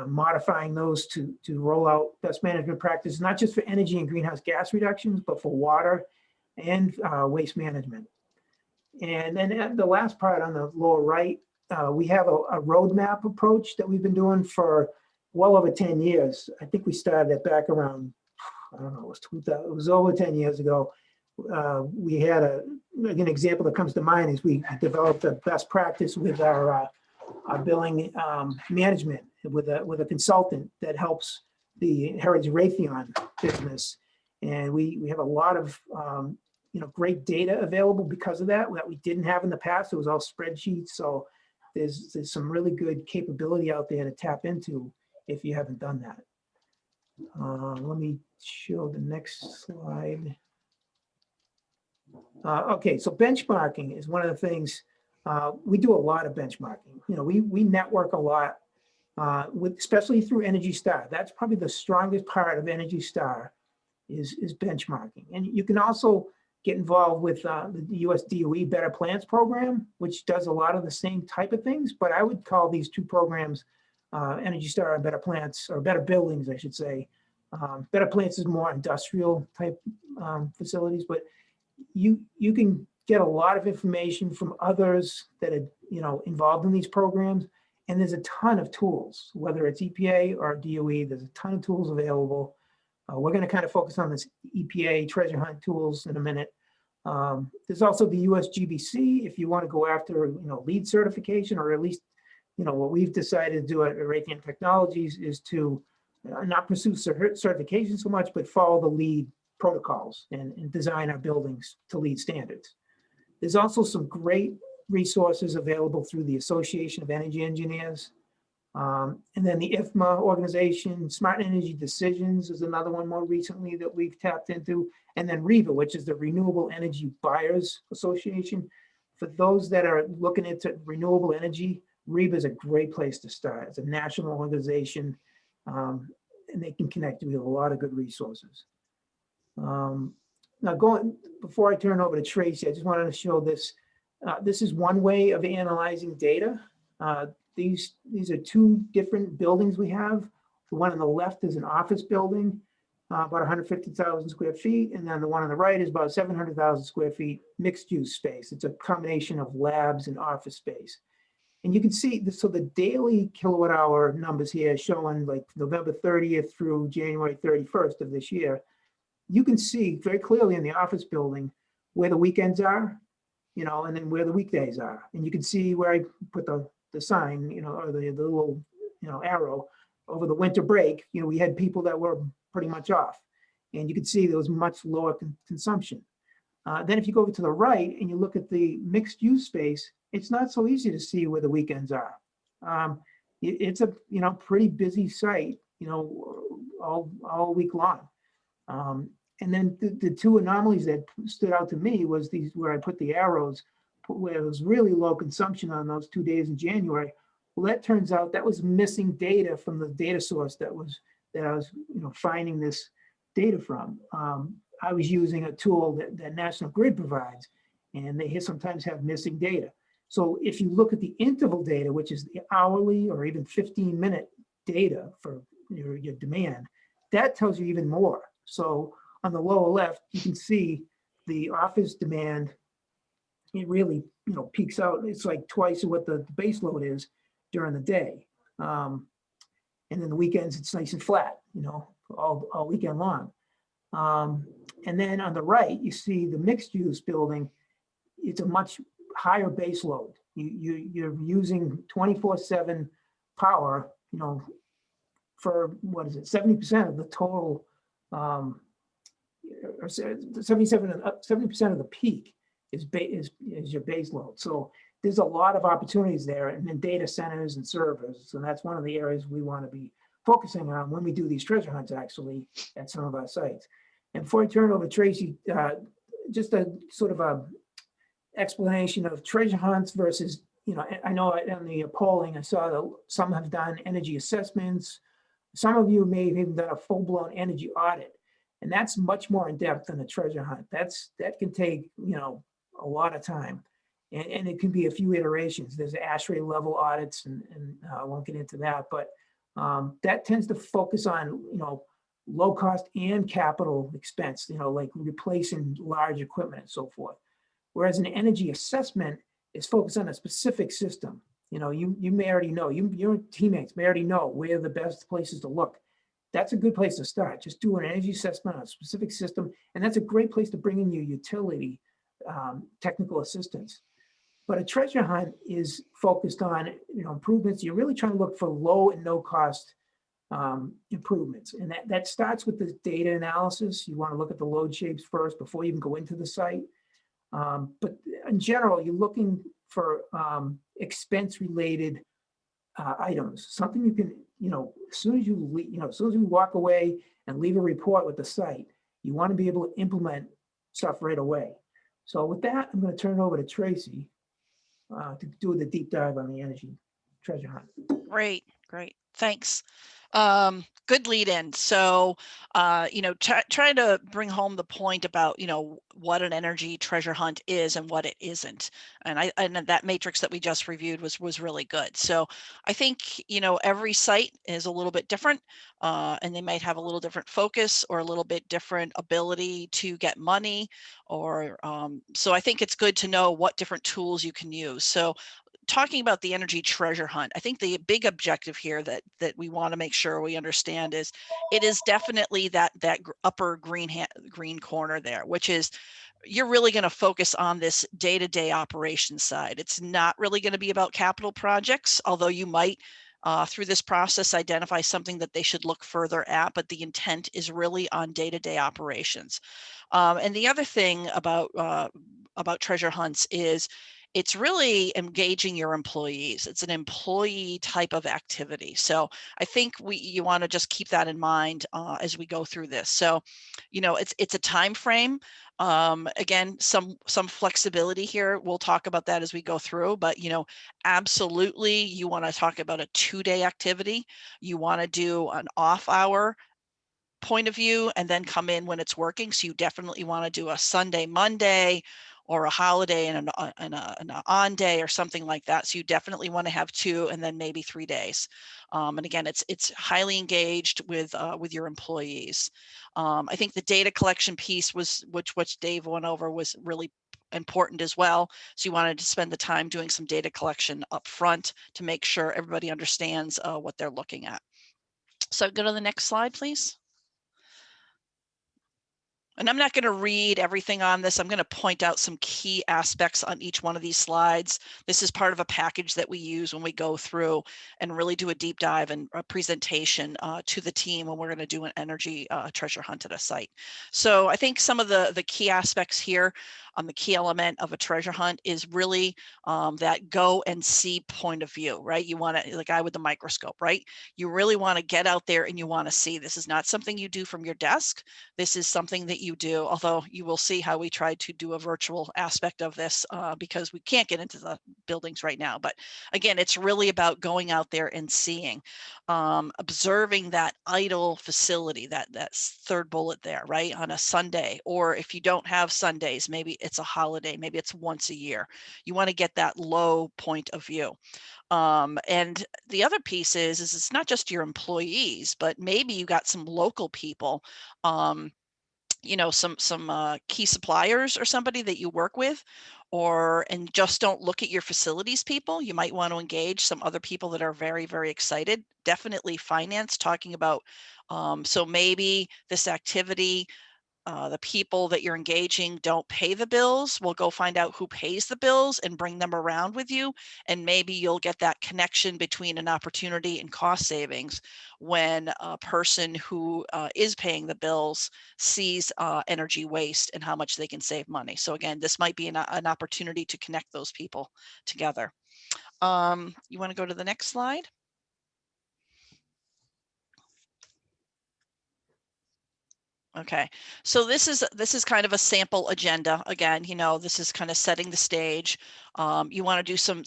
modifying those to roll out best management practices, not just for energy and greenhouse gas reductions, but for water and waste management. And then the last part on the lower right, we have a roadmap approach that we've been doing for well over 10 years. I think we started it back around, I don't know, it was 2000, it was over 10 years ago. We had an example that comes to mind is we developed a best practice with our billing management with a consultant that helps the Heritage Raytheon business. And we have a lot of great data available because of that we didn't have in the past. It was all spreadsheets. So there's some really good capability out there to tap into if you haven't done that. Let me show the next slide. Okay, so benchmarking is one of the things. We do a lot of benchmarking. We network a lot, especially through Energy Star. That's probably the strongest part of Energy Star is benchmarking. And you can also get involved with the US DOE Better Plants program, which does a lot of the same type of things. But I would call these two programs, Energy Star and Better Plants, or Better Buildings, I should say. Better Plants is more industrial type facilities, but you can get a lot of information from others that are, you know, involved in these programs. And there's a ton of tools, whether it's EPA or DOE, there's a ton of tools available. We're going to kind of focus on this EPA treasure hunt tools in a minute. There's also the USGBC if you want to go after, you know, LEED certification, or at least, you know, what we've decided to do at Raytheon Technologies is to not pursue certification so much, but follow the LEED protocols and design our buildings to LEED standards. There's also some great resources available through the Association of Energy Engineers. And then the IFMA organization, Smart Energy Decisions is another one more recently that we've tapped into. And then REBA, which is the Renewable Energy Buyers Association. For those that are looking into renewable energy, REBA is a great place to start. It's a national organization, and they can connect you with a lot of good resources. Now, before I turn over to Tracy, I just wanted to show this. This is one way of analyzing data. These are two different buildings we have. The one on the left is an office building, about 150,000 square feet. And then the one on the right is about 700,000 square feet mixed use space. It's a combination of labs and office space. And you can see, so the daily kilowatt hour numbers here showing like November 30th through January 31st of this year. You can see very clearly in the office building where the weekends are, you know, and then where the weekdays are. And you can see where I put the sign, you know, or the little, you know, arrow over the winter break. You know, we had people that were pretty much off, and you can see there was much lower consumption. Then if you go over to the right and you look at the mixed use space, it's not so easy to see where the weekends are. It's a, you know, pretty busy site, you know, all week long. And then the two anomalies that stood out to me was these, where I put the arrows, where it was really low consumption on those 2 days in January. Well, that turns out that was missing data from the data source that I was, you know, finding this data from. I was using a tool that National Grid provides, and they sometimes have missing data. So if you look at the interval data, which is the hourly or even 15-minute data for your demand, that tells you even more. So on the lower left, you can see the office demand. It really, you know, peaks out. It's like twice what the base load is during the day. And then the weekends, it's nice and flat, you know, all weekend long. And then on the right, you see the mixed use building. It's a much higher base load. You're using 24/7 power, you know, for what is it, 70% of the total, or 70% of the peak is your base load. So there's a lot of opportunities there, and then data centers and servers. And that's one of the areas we want to be focusing on when we do these treasure hunts, actually, at some of our sites. And before I turn it over to Tracy, just a sort of a explanation of treasure hunts versus, you know, I know in the polling, I saw that some have done energy assessments. Some of you may have even done a full-blown energy audit, and that's much more in depth than a treasure hunt. That can take, you know, a lot of time, and it can be a few iterations. There's ASHRAE level audits, and I won't get into that, but that tends to focus on, you know, low cost and capital expense, you know, like replacing large equipment and so forth. Whereas an energy assessment is focused on a specific system. You know, you may already know, your teammates may already know where the best places to look. That's a good place to start. Just do an energy assessment on a specific system, and that's a great place to bring in your utility technical assistance. But a treasure hunt is focused on, you know, improvements. You're really trying to look for low and no cost improvements, and that starts with the data analysis. You want to look at the load shapes first before you even go into the site. But in general, you're looking for expense related items, something you can, you know, as soon as you walk away and leave a report with the site, you want to be able to implement stuff right away. So with that, I'm going to turn it over to Tracy to do the deep dive on the energy treasure hunt. Great. Great, thanks. Good lead in. So, try to bring home the point about, what an energy treasure hunt is and what it isn't. And that matrix that we just reviewed was really good. So I think, every site is a little bit different, and they might have a little different focus or a little bit different ability to get money, or so I think it's good to know what different tools you can use. So talking about the energy treasure hunt, I think the big objective here that we want to make sure we understand is it is definitely that upper green corner there, which is you're really going to focus on this day-to-day operations side. It's not really going to be about capital projects, although you might through this process identify something that they should look further at, but the intent is really on day-to-day operations. And the other thing about treasure hunts is it's really engaging your employees. It's an employee type of activity. So I think you want to just keep that in mind as we go through this. So, it's a time frame. Again, some flexibility here. We'll talk about that as we go through, but absolutely you want to talk about a 2-day activity. You want to do an off hour point of view and then come in when it's working. So you definitely want to do a Sunday, Monday, or a holiday and an on day or something like that. So you definitely want to have 2 and then maybe 3 days. And again, it's highly engaged with your employees. I think the data collection piece was, which Dave went over, was really important as well. So you wanted to spend the time doing some data collection up front to make sure everybody understands what they're looking at. So go to the next slide, please. And I'm not going to read everything on this. I'm going to point out some key aspects on each one of these slides. This is part of a package that we use when we go through and really do a deep dive and a presentation to the team when we're going to do an energy treasure hunt at a site. So I think some of the key aspects here on the key element of a treasure hunt is really that go and see point of view, right? You want to, the guy with the microscope, right? You really want to get out there and you want to see. This is not something you do from your desk. This is something that you do, although you will see how we tried to do a virtual aspect of this because we can't get into the buildings right now. But again, it's really about going out there and seeing, observing that idle facility, that third bullet there, right, on a Sunday. Or if you don't have Sundays, maybe it's a holiday, maybe it's once a year. You want to get that low point of view. And the other piece is it's not just your employees, but maybe you got some local people, some key suppliers or somebody that you work with, and just don't look at your facilities people. You might want to engage some other people that are very, very excited. Definitely finance, talking about, so maybe this activity, the people that you're engaging don't pay the bills. We'll go find out who pays the bills and bring them around with you. And maybe you'll get that connection between an opportunity and cost savings when a person who is paying the bills sees energy waste and how much they can save money. So again, this might be an opportunity to connect those people together. You want to go to the next slide? Okay, so this is kind of a sample agenda. Again, this is kind of setting the stage. You want to do some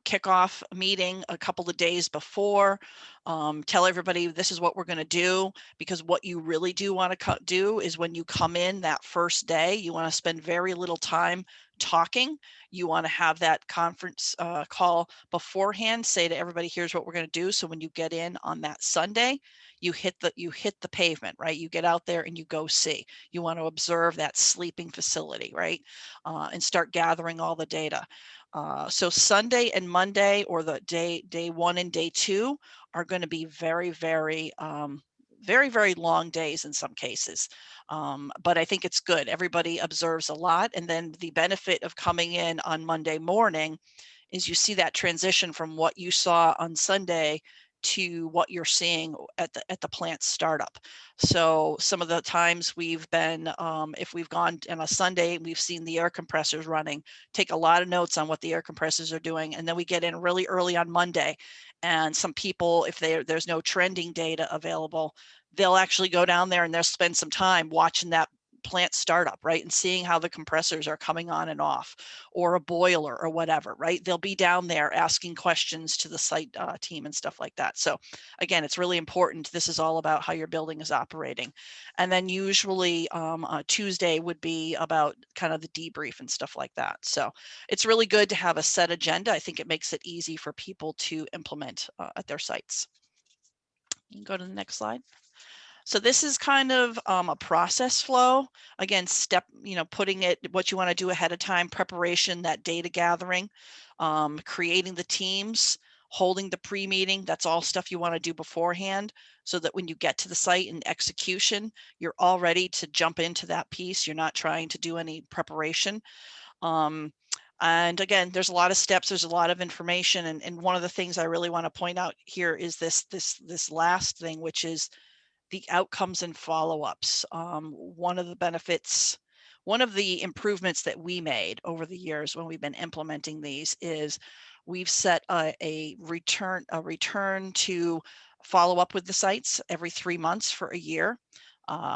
kickoff meeting a couple of days before. Tell everybody this is what we're going to do, because what you really do want to do is when you come in that first day, you want to spend very little time talking. You want to have that conference call beforehand, say to everybody, here's what we're going to do. So when you get in on that Sunday, you hit the pavement, right? You get out there and you go see. You want to observe that sleeping facility, right? And start gathering all the data. So Sunday and Monday, or the day 1 and day 2, are going to be very, very, very, very long days in some cases. But I think it's good. Everybody observes a lot. And then the benefit of coming in on Monday morning is you see that transition from what you saw on Sunday to what you're seeing at the plant startup. So some of the times we've been, if we've gone on a Sunday, we've seen the air compressors running, take a lot of notes on what the air compressors are doing. And then we get in really early on Monday, and some people, if there's no trending data available, they'll actually go down there and they'll spend some time watching that plant startup, right? And seeing how the compressors are coming on and off, or a boiler or whatever, right? They'll be down there asking questions to the site team and stuff like that. So again, it's really important. This is all about how your building is operating. And then usually Tuesday would be about kind of the debrief and stuff like that. So it's really good to have a set agenda. I think it makes it easy for people to implement at their sites. You can go to the next slide. So this is kind of a process flow. Again, putting it, what you want to do ahead of time, preparation, that data gathering, creating the teams, holding the pre-meeting. That's all stuff you want to do beforehand, so that when you get to the site and execution, you're all ready to jump into that piece. You're not trying to do any preparation. And again, there's a lot of steps, there's a lot of information. And one of the things I really want to point out here is this last thing, which is the outcomes and follow-ups. One of the benefits, one of the improvements that we made over the years when we've been implementing these is we've set a return to follow up with the sites every 3 months for a year.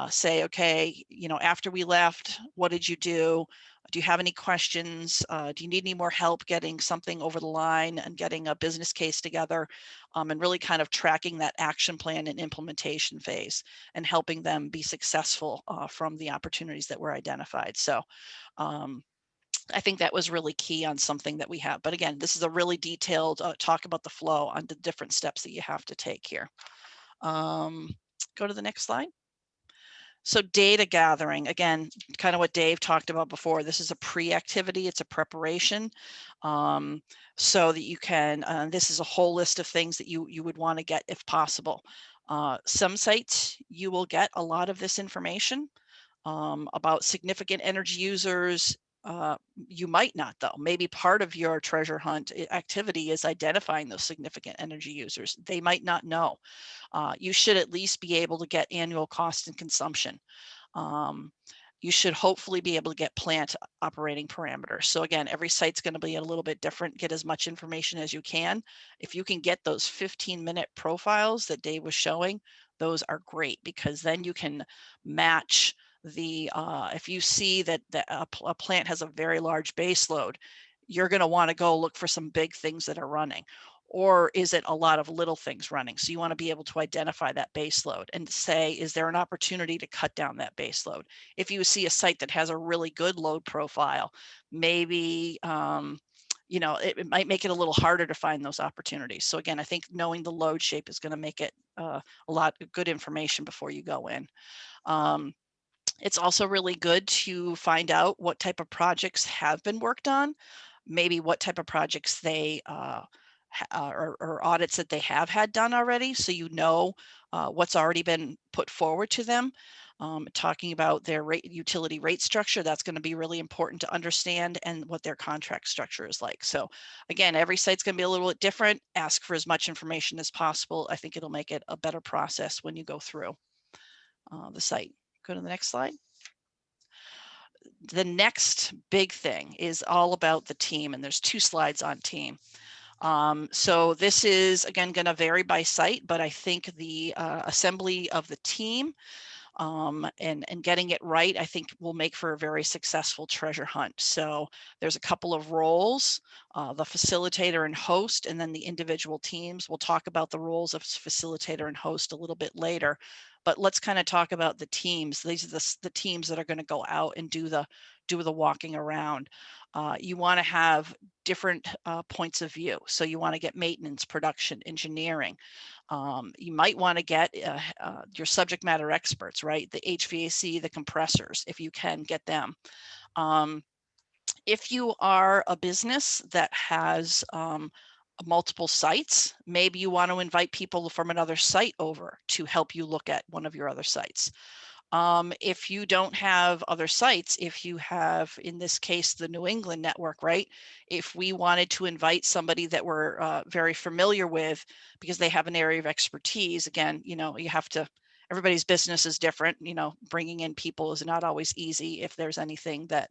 Say, okay, after we left, what did you do? Do you have any questions? Do you need any more help getting something over the line and getting a business case together, and really kind of tracking that action plan and implementation phase and helping them be successful from the opportunities that were identified. So I think that was really key on something that we have. But again, this is a really detailed talk about the flow on the different steps that you have to take here. Go to the next slide. So data gathering, again, kind of what Dave talked about before. This is a pre-activity, it's a preparation, so that you can, this is a whole list of things that you would want to get if possible. Some sites, you will get a lot of this information about significant energy users. You might not, though. Maybe part of your treasure hunt activity is identifying those significant energy users. They might not know. You should at least be able to get annual cost and consumption. You should hopefully be able to get plant operating parameters. So again, every site's going to be a little bit different. Get as much information as you can. If you can get those 15-minute profiles that Dave was showing, those are great, because then you can match the, if you see that a plant has a very large base load, you're going to want to go look for some big things that are running. Or is it a lot of little things running? So you want to be able to identify that base load and say, is there an opportunity to cut down that base load? If you see a site that has a really good load profile, maybe it might make it a little harder to find those opportunities. So again, I think knowing the load shape is going to make it a lot of good information before you go in. It's also really good to find out what type of projects have been worked on, maybe what type of projects they or audits that they have had done already, so what's already been put forward to them. Talking about their utility rate structure, that's going to be really important to understand, and what their contract structure is like. So again, every site's going to be a little bit different. Ask for as much information as possible. I think it'll make it a better process when you go through the site. Go to the next slide. The next big thing is all about the team, and there's 2 slides on team. So this is, again, going to vary by site, but I think the assembly of the team and getting it right, I think will make for a very successful treasure hunt. So there's a couple of roles, the facilitator and host, and then the individual teams. We'll talk about the roles of facilitator and host a little bit later, but let's kind of talk about the teams. These are the teams that are going to go out and do the walking around. You want to have different points of view. So you want to get maintenance, production, engineering. You might want to get your subject matter experts, right? The HVAC, the compressors, if you can get them. If you are a business that has multiple sites, maybe you want to invite people from another site over to help you look at one of your other sites. If you don't have other sites, if you have, in this case, the New England network, right? If we wanted to invite somebody that we're very familiar with because they have an area of expertise, again, you have to, everybody's business is different. Bringing in people is not always easy if there's anything that,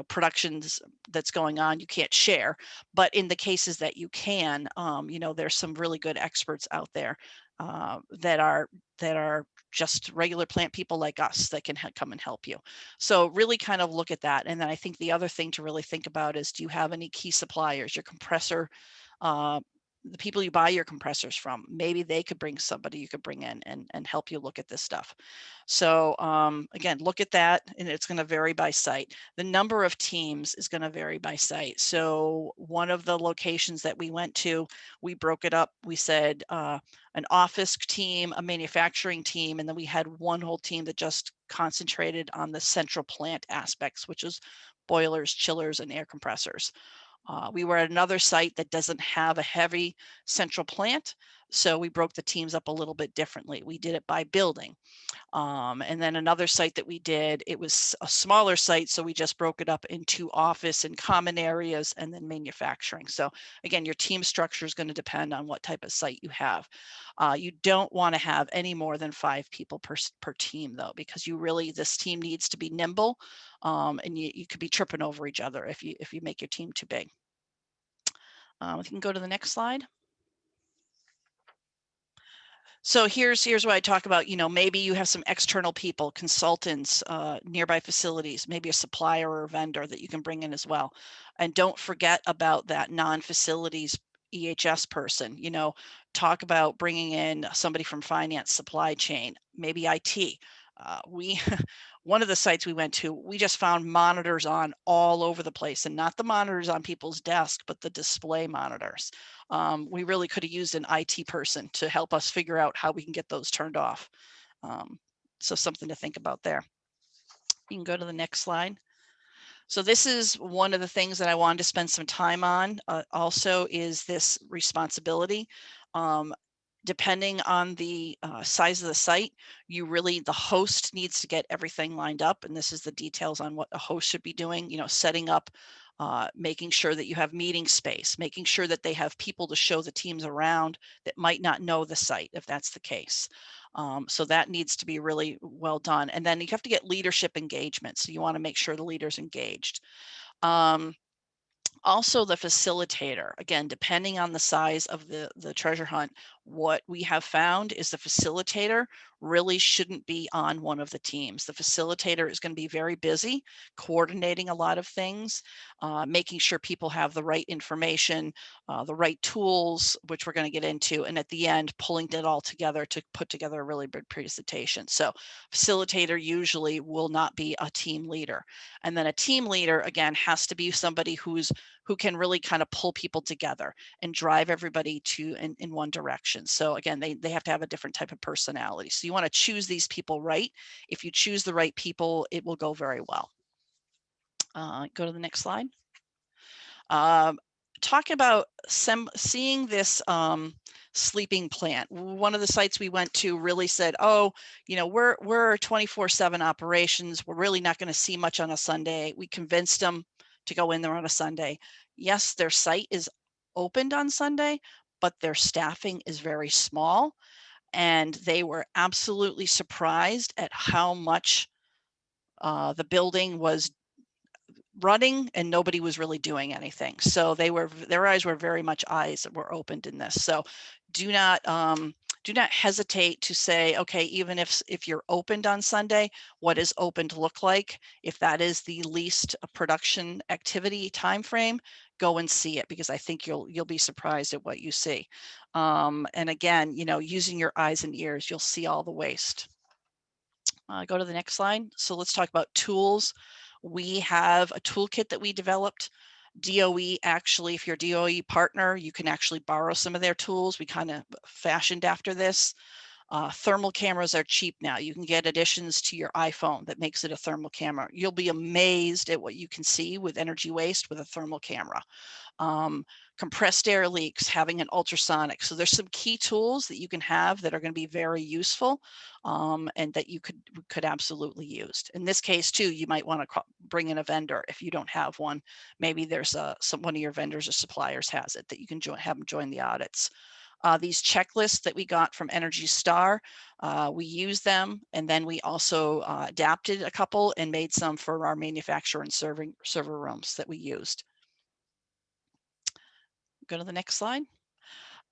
productions that's going on, you can't share. But in the cases that you can, there's some really good experts out there that are just regular plant people like us that can come and help you. So really kind of look at that. And then I think the other thing to really think about is, do you have any key suppliers, your compressor, the people you buy your compressors from? Maybe they could bring somebody you could bring in and help you look at this stuff. So again, look at that, and it's going to vary by site. The number of teams is going to vary by site. So one of the locations that we went to, we broke it up. We said an office team, a manufacturing team, and then we had one whole team that just concentrated on the central plant aspects, which is boilers, chillers, and air compressors. We were at another site that doesn't have a heavy central plant, so we broke the teams up a little bit differently. We did it by building. And then another site that we did, it was a smaller site, so we just broke it up into office and common areas and then manufacturing. So again, your team structure is going to depend on what type of site you have. You don't want to have any more than 5 people per team, though, because this team needs to be nimble, and you could be tripping over each other if you make your team too big. We can go to the next slide. So here's what I talk about. Maybe you have some external people, consultants, nearby facilities, maybe a supplier or a vendor that you can bring in as well. And don't forget about that non-facilities EHS person. Talk about bringing in somebody from finance, supply chain, maybe IT. One of the sites we went to, we just found monitors on all over the place, and not the monitors on people's desk, but the display monitors. We really could have used an IT person to help us figure out how we can get those turned off. So something to think about there. You can go to the next slide. So this is one of the things that I wanted to spend some time on also is this responsibility. Depending on the size of the site, the host needs to get everything lined up. And this is the details on what a host should be doing, setting up, making sure that you have meeting space, making sure that they have people to show the teams around that might not know the site, if that's the case. So that needs to be really well done. And then you have to get leadership engagement. So you want to make sure the leader's engaged. Also the facilitator, again, depending on the size of the treasure hunt, what we have found is the facilitator really shouldn't be on one of the teams. The facilitator is going to be very busy coordinating a lot of things, making sure people have the right information, the right tools, which we're going to get into, and at the end, pulling it all together to put together a really big presentation. So facilitator usually will not be a team leader. And then a team leader, again, has to be somebody who can really kind of pull people together and drive everybody in one direction. So again, they have to have a different type of personality. So you want to choose these people right. If you choose the right people, it will go very well. Go to the next slide. Talk about seeing this sleeping plant. One of the sites we went to really said, oh, we're 24/7 operations. We're really not going to see much on a Sunday. We convinced them to go in there on a Sunday. Yes, their site is opened on Sunday, but their staffing is very small. And they were absolutely surprised at how much the building was running and nobody was really doing anything. So their eyes were very much eyes that were opened in this. So do not hesitate to say, okay, even if you're opened on Sunday, what does opened look like? If that is the least production activity time frame, go and see it, because I think you'll be surprised at what you see. And again, using your eyes and ears, you'll see all the waste. Go to the next slide. So let's talk about tools. We have a toolkit that we developed. DOE, actually, if you're a DOE partner, you can actually borrow some of their tools. We kind of fashioned after this. Thermal cameras are cheap now. You can get additions to your iPhone that makes it a thermal camera. You'll be amazed at what you can see with energy waste with a thermal camera. Compressed air leaks, having an ultrasonic. So there's some key tools that you can have that are going to be very useful, and that you could absolutely use. In this case too, you might want to bring in a vendor if you don't have one. Maybe there's one of your vendors or suppliers has it that you can have them join the audits. These checklists that we got from Energy Star, we use them, and then we also adapted a couple and made some for our manufacturer and server rooms that we used. Go to the next slide.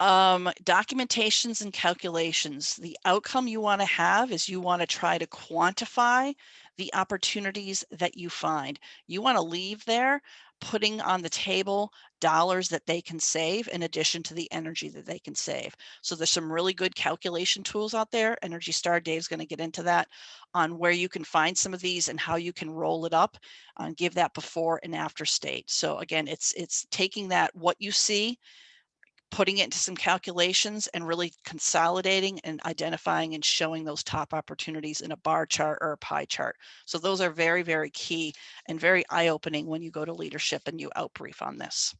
Documentations and calculations. The outcome you want to have is you want to try to quantify the opportunities that you find. You want to leave there putting on the table dollars that they can save in addition to the energy that they can save. So there's some really good calculation tools out there. Energy Star Dave's going to get into that on where you can find some of these and how you can roll it up and give that before and after state. So again, it's taking that what you see, putting it into some calculations and really consolidating and identifying and showing those top opportunities in a bar chart or a pie chart. So those are very, very key and very eye-opening when you go to leadership and you outbrief on this.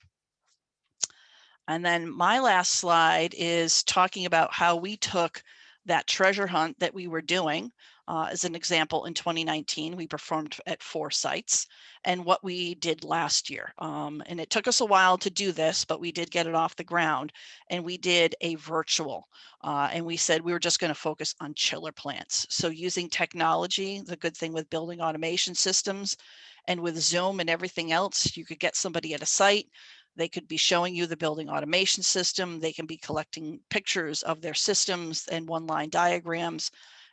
And then my last slide is talking about how we took that treasure hunt that we were doing. As an example, in 2019, we performed at 4 sites, and what we did last year. And it took us a while to do this, but we did get it off the ground, and we did a virtual. And we said we were just going to focus on chiller plants. So using technology, the good thing with building automation systems and with Zoom and everything else, you could get somebody at a site. They could be showing you the building automation system. They can be collecting pictures of their systems and one-line diagrams.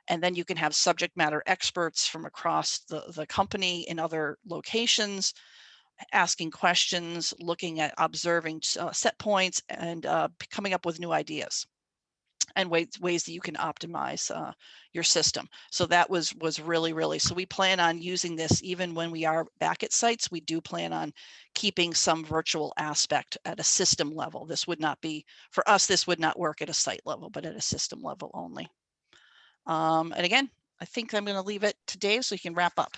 And then you can have subject matter experts from across the company in other locations, asking questions, looking at observing set points, and coming up with new ideas and ways that you can optimize your system. So that was really, so we plan on using this even when we are back at sites. We do plan on keeping some virtual aspect at a system level. This would not be, for us, this would not work at a site level, but at a system level only. And again, I think I'm going to leave it to Dave so he can wrap up.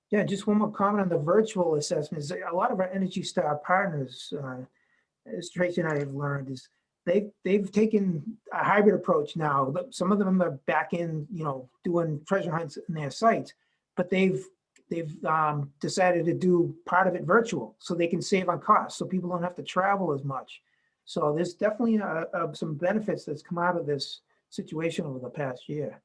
Yeah, just one more comment on the virtual assessments. A lot of our Energy Star partners, as Tracy and I have learned, is they've taken a hybrid approach now. Some of them are back in, doing treasure hunts in their sites, but they've decided to do part of it virtual so they can save on costs, so people don't have to travel as much. So there's definitely some benefits that's come out of this situation over the past year.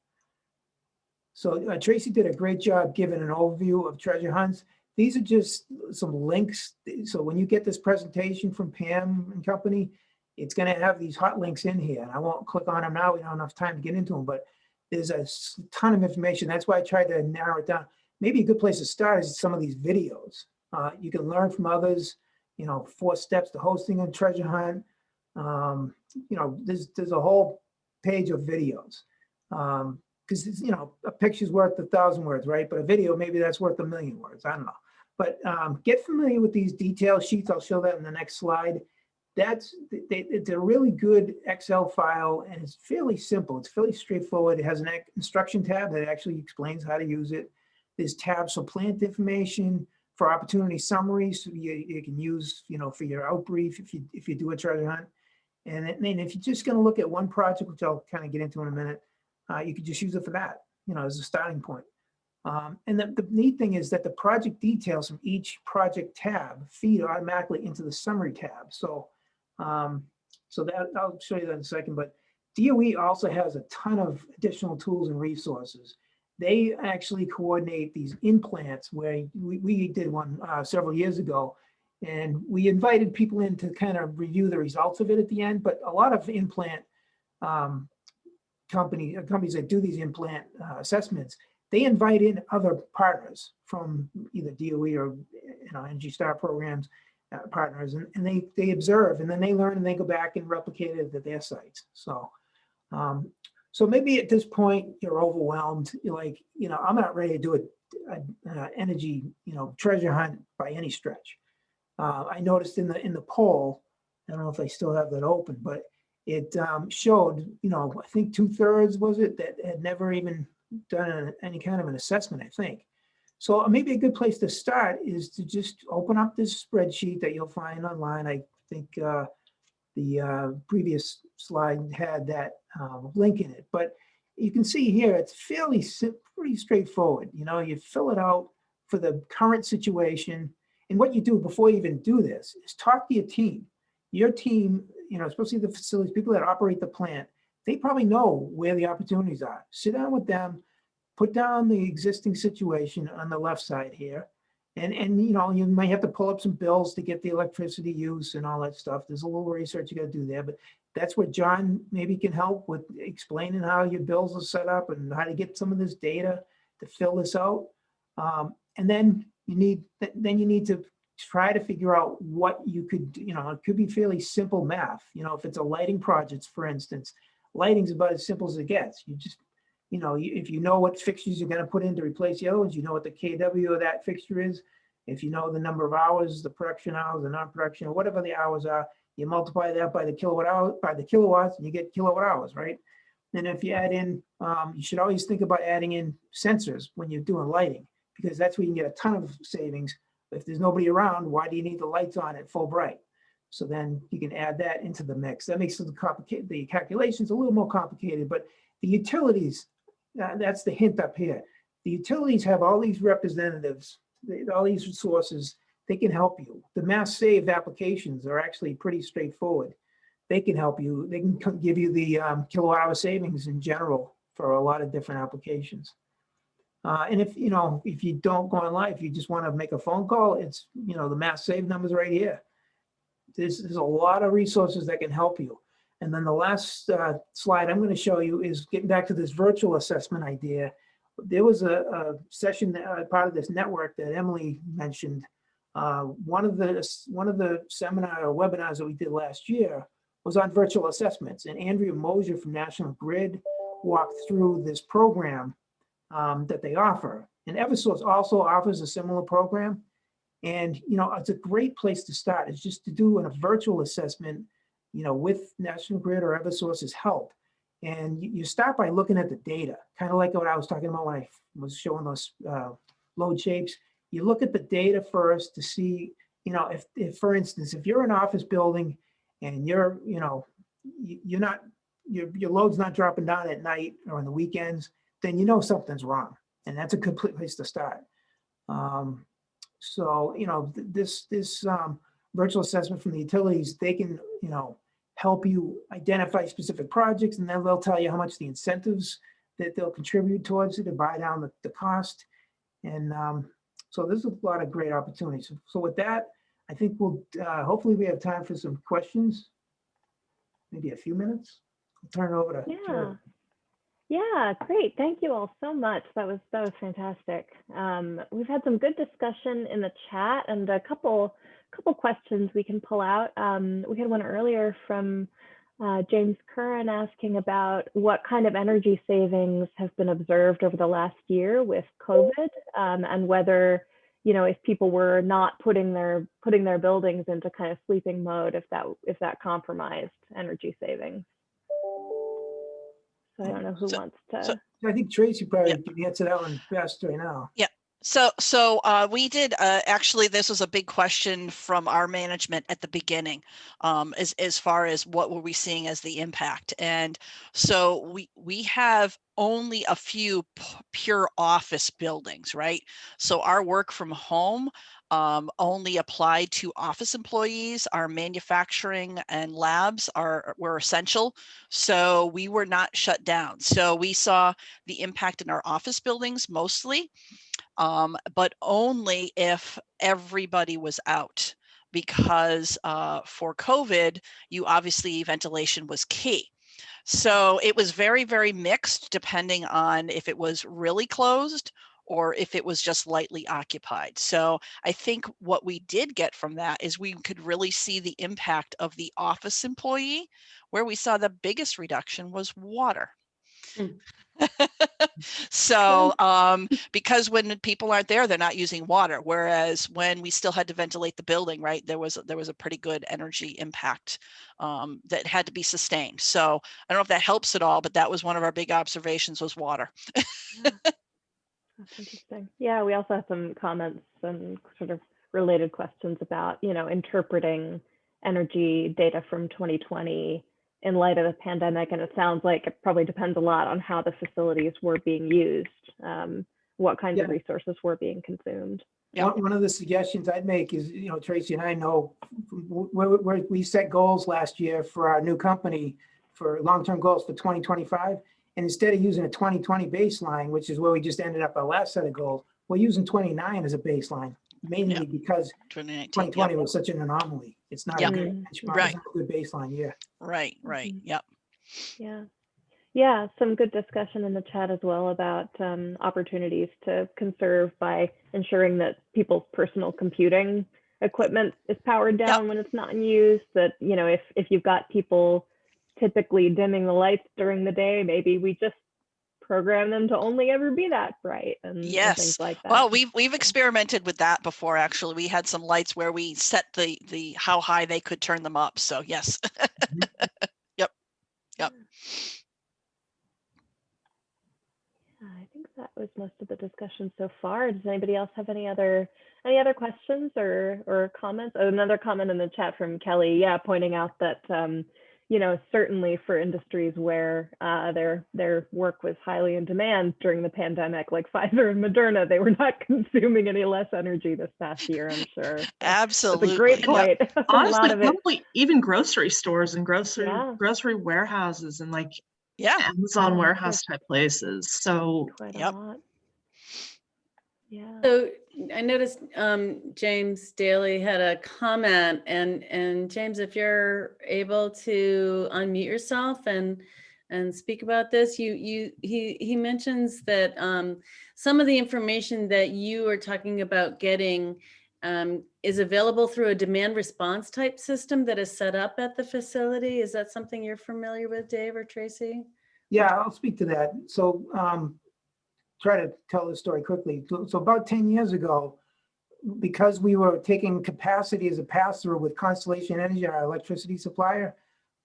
So Tracy did a great job giving an overview of treasure hunts. These are just some links. So when you get this presentation from Pam and company, it's going to have these hot links in here. And I won't click on them now. We don't have enough time to get into them, but there's a ton of information. That's why I tried to narrow it down. Maybe a good place to start is some of these videos. You can learn from others, 4 steps to hosting a treasure hunt. There's a whole page of videos. Because a picture's worth 1,000 words, right? But a video, maybe that's worth 1,000,000 words. I don't know. But get familiar with these detail sheets. I'll show that in the next slide. It's a really good Excel file, and it's fairly simple. It's fairly straightforward. It has an instruction tab that actually explains how to use it. There's tabs for plant information, for opportunity summaries. So you can use, for your outbrief if you do a treasure hunt. And then if you're just going to look at one project, which I'll kind of get into in a minute, you could just use it for that, as a starting point. And the neat thing is that the project details from each project tab feed automatically into the summary tab. So that I'll show you that in a second. But DOE also has a ton of additional tools and resources. They actually coordinate these implants where we did one several years ago, and we invited people in to kind of review the results of it at the end. But a lot of implant companies that do these implant assessments, they invite in other partners from either DOE or Energy Star programs partners, and they observe, and then they learn, and they go back and replicate it at their sites. So maybe at this point you're overwhelmed. You're like, I'm not ready to do an energy treasure hunt by any stretch. I noticed in the poll, I don't know if I still have that open, but it showed, I think 2/3 was it that had never even done any kind of an assessment, I think. So maybe a good place to start is to just open up this spreadsheet that you'll find online. I think the previous slide had that link in it, but you can see here, it's pretty straightforward. You fill it out for the current situation. And what you do before you even do this is talk to your team. Your team, especially the facilities, people that operate the plant, they probably know where the opportunities are. Sit down with them, put down the existing situation on the left side here, And you know, you might have to pull up some bills to get the electricity use and all that stuff. There's a little research you got to do there, but that's where John maybe can help with explaining how your bills are set up and how to get some of this data to fill this out. And then you need to try to figure out what you could, you know, it could be fairly simple math. You know, if it's a lighting project, for instance, lighting's about as simple as it gets. You just, you know, if you know what fixtures you're going to put in to replace the other ones, you know what the KW of that fixture is. If you know the number of hours, the production hours, the non-production, or whatever the hours are, you multiply that by the kilowatts, and you get kilowatt hours, right? And if you add in, you should always think about adding in sensors when you're doing lighting, because that's where you can get a ton of savings. If there's nobody around, why do you need the lights on at full bright? So then you can add that into the mix. That makes the calculations a little more complicated, but the utilities, that's the hint up here. The utilities have all these representatives, all these resources. They can help you. The mass saved applications are actually pretty straightforward. They can help you. They can give you the kilowatt hour savings in general for a lot of different applications. And if you don't go online, if you just want to make a phone call, it's, you know, the mass save numbers right here. There's a lot of resources that can help you. And then the last slide I'm going to show you is getting back to this virtual assessment idea. There was a session, part of this network that Emily mentioned. One of the seminar or webinars that we did last year was on virtual assessments, and Andrea Bolger from National Grid walked through this program that they offer. And Eversource also offers a similar program. And, you know, it's a great place to start. It's just to do a virtual assessment, you know, with National Grid or Eversource's help. And you start by looking at the data, kind of like what I was talking about when I was showing those load shapes. You look at the data first to see, you know, if for instance, if you're an office building and you're, you know, your load's not dropping down at night or on the weekends, then you know something's wrong. And that's a good place to start. So, you know, this virtual assessment from the utilities, they can, you know, help you identify specific projects, and then they'll tell you how much the incentives that they'll contribute towards it to buy down the cost. And so there's a lot of great opportunities. So with that, I think we'll, hopefully we have time for some questions, maybe a few minutes. I'll turn it over to Jerry. Yeah, great. Thank you all so much. That was fantastic. We've had some good discussion in the chat and a couple questions we can pull out. We had one earlier from James Curran asking about what kind of energy savings have been observed over the last year with COVID, and whether, you know, if people were not putting their buildings into kind of sleeping mode, if that compromised energy savings. So I don't know who wants to. I think Tracy probably can answer that one best right now. Yeah. So we did, actually, this was a big question from our management at the beginning, as far as what were we seeing as the impact. And so we have only a few pure office buildings, right? So our work from home only applied to office employees. Our manufacturing and labs were essential. So we were not shut down. So we saw the impact in our office buildings mostly. But only if everybody was out, because for COVID, obviously ventilation was key. So it was very, very mixed depending on if it was really closed or if it was just lightly occupied. So I think what we did get from that is we could really see the impact of the office employee. Where we saw the biggest reduction was water. So because when people aren't there, they're not using water. Whereas when we still had to ventilate the building, right, there was a pretty good energy impact that had to be sustained. So I don't know if that helps at all, but that was one of our big observations, was water. That's interesting. Yeah, we also had some comments and sort of related questions about, you know, interpreting energy data from 2020 in light of the pandemic. And it sounds like it probably depends a lot on how the facilities were being used, what kinds of resources were being consumed. Yeah. One of the suggestions I'd make is, you know, Tracy and I know where we set goals last year for our new company for long-term goals for 2025. And instead of using a 2020 baseline, which is where we just ended up our last set of goals, we're using 29 as a baseline. mainly because 2019. 2020 Yep. was such an anomaly. It's not Yep. a good benchmark, Right. it's not a good baseline year. Right. Yep. Yeah. Yeah, some good discussion in the chat as well about opportunities to conserve by ensuring that people's personal computing equipment is powered down when it's not in use. That, you know, if you've got people typically dimming the lights during the day, maybe we just program them to only ever be that bright and things like that. Well, we've experimented with that before. Actually, we had some lights where we set the how high they could turn them up. So yes. Yep. I think that was most of the discussion so far. Does anybody else have any other questions or comments? Oh, another comment in the chat from Kelly, yeah, pointing out that you know, certainly for industries where their work was highly in demand during the pandemic, like Pfizer and Moderna, they were not consuming any less energy this past year, I'm sure. Absolutely. That's a great point. Honestly, A lot of it. probably even grocery stores and grocery warehouses and like Amazon warehouse type places. So quite a lot. Yeah. So I noticed James Daly had a comment, and James, if you're able to unmute yourself and speak about this, he mentions that some of the information that you are talking about getting is available through a demand response type system that is set up at the facility. Is that something you're familiar with, Dave or Tracy? Yeah, I'll speak to that. So try to tell the story quickly. So about 10 years ago, because we were taking capacity as a pass-through with Constellation Energy, our electricity supplier,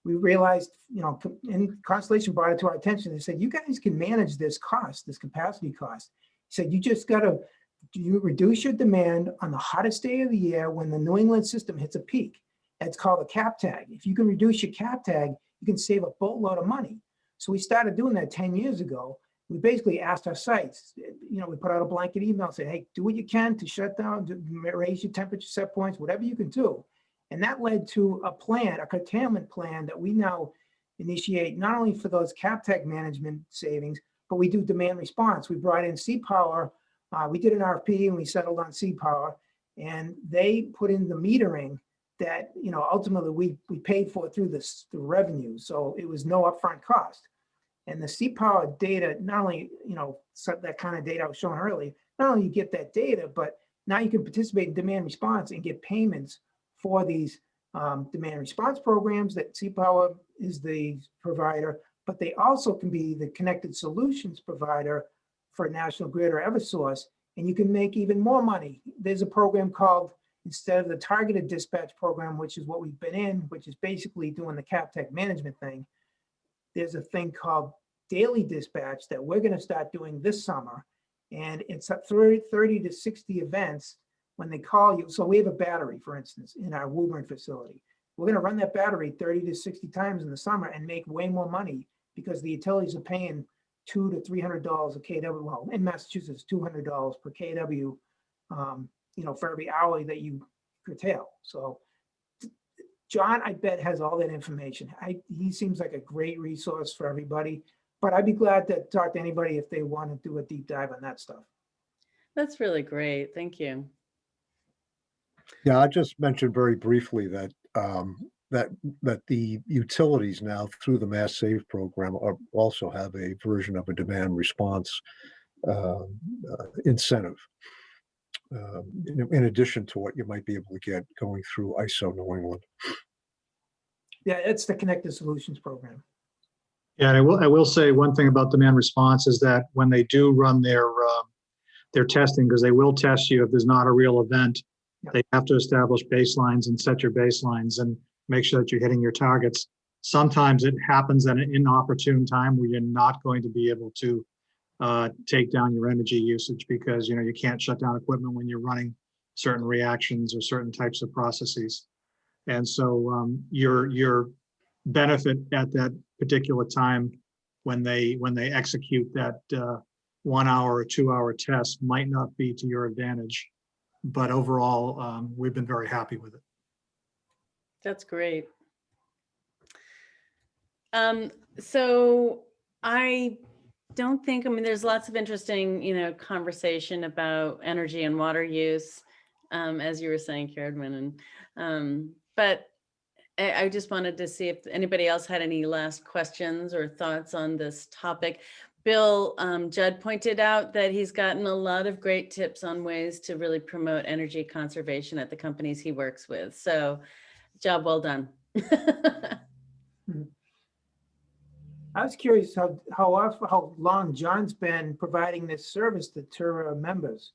we realized, you know, and Constellation brought it to our attention. They said, you guys can manage this cost, this capacity cost. He said, you just got to reduce your demand on the hottest day of the year when the New England system hits a peak. It's called a cap tag. If you can reduce your cap tag, you can save a boatload of money. So we started doing that 10 years ago. We basically asked our sites, you know, we put out a blanket email, say, hey, do what you can to shut down, to raise your temperature set points, whatever you can do. And that led to a plan, a curtailment plan that we now initiate, not only for those cap tag management savings, but we do demand response. We brought in C-Power. We did an RFP and we settled on C-Power, and they put in the metering that, you know, ultimately we paid for through the revenue. So it was no upfront cost. And the C-Power data, not only, you know, that kind of data I was showing earlier, not only you get that data, but now you can participate in demand response and get payments for these demand response programs that C-Power is the provider, but they also can be the connected solutions provider for National Grid or Eversource, and you can make even more money. There's a program called, instead of the targeted dispatch program, which is what we've been in, which is basically doing the cap tech management thing, there's a thing called daily dispatch that we're going to start doing this summer. And it's at 30 to 60 events when they call you. So we have a battery, for instance, in our Woburn facility. We're going to run that battery 30 to 60 times in the summer and make way more money because the utilities are paying $200 to $300 a kW. Well, in Massachusetts, $200 per kW, you know, for every hour that you curtail. So John, I bet, has all that information. He seems like a great resource for everybody, but I'd be glad to talk to anybody if they want to do a deep dive on that stuff. That's really great. Thank you. Yeah, I just mentioned very briefly that that the utilities now through the Mass Save program also have a version of a demand response incentive. In addition to what you might be able to get going through ISO New England. Yeah, it's the Connected Solutions program. Yeah, and I will say one thing about demand response is that when they do run their testing, because they will test you if there's not a real event, they have to establish baselines and set your baselines and make sure that you're hitting your targets. Sometimes it happens at an inopportune time where you're not going to be able to take down your energy usage because, you know, you can't shut down equipment when you're running certain reactions or certain types of processes. And so your benefit at that particular time when they execute that 1 hour or 2 hour test might not be to your advantage, but overall we've been very happy with it. That's great. So I don't think, I mean, there's lots of interesting, you know, conversation about energy and water use. as you were saying, Karen. But I just wanted to see if anybody else had any last questions or thoughts on this topic. Bill Judd pointed out that he's gotten a lot of great tips on ways to really promote energy conservation at the companies he works with. So job well done. I was curious how long John's been providing this service to Tura members,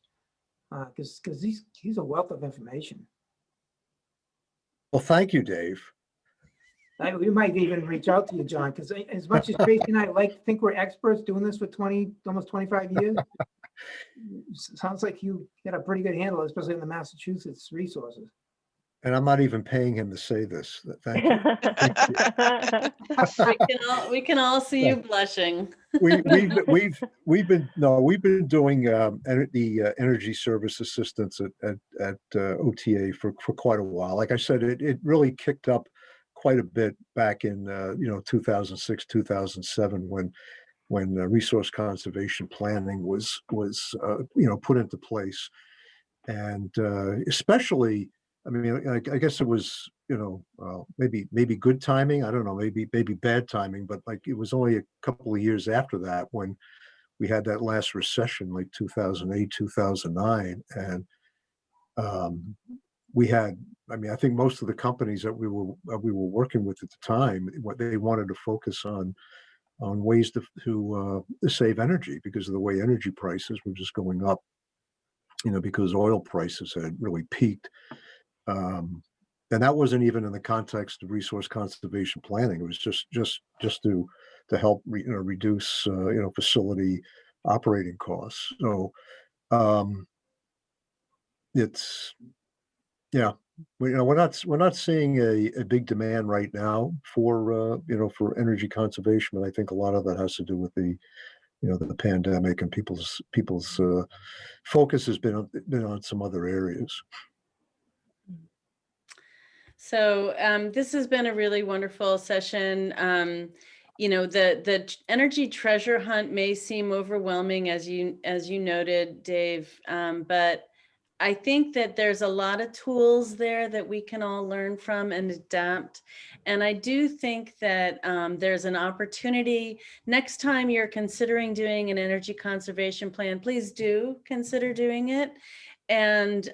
because he's a wealth of information. Well, thank you, Dave. We might even reach out to you, John, because as much as Tracy and I think we're experts doing this for almost 25 years, sounds like you got a pretty good handle, especially in the Massachusetts resources. And I'm not even paying him to say this. Thank you. We can all see you blushing. We've been doing the energy service assistance at OTA for quite a while. Like I said, it really kicked up quite a bit back in 2006, 2007 when resource conservation planning was put into place, and especially. I mean, I guess it was, maybe good timing. I don't know, maybe bad timing, but like it was only a couple of years after that when we had that last recession, like 2008, 2009. And we had, I think most of the companies that we were working with at the time, what they wanted to focus on ways to save energy because of the way energy prices were just going up, because oil prices had really peaked. And that wasn't even in the context of resource conservation planning. It was just to help reduce facility operating costs. So it's we're not seeing a big demand right now for energy conservation, but I think a lot of that has to do with the pandemic and people's focus has been on some other areas. So this has been a really wonderful session. The energy treasure hunt may seem overwhelming, as you noted, Dave, but I think that there's a lot of tools there that we can all learn from and adapt. And I do think that there's an opportunity next time you're considering doing an energy conservation plan, please do consider doing it. And,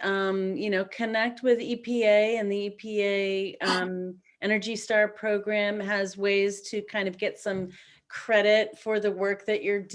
connect with EPA, and the EPA Energy Star program has ways to kind of get some credit for the work that you're doing.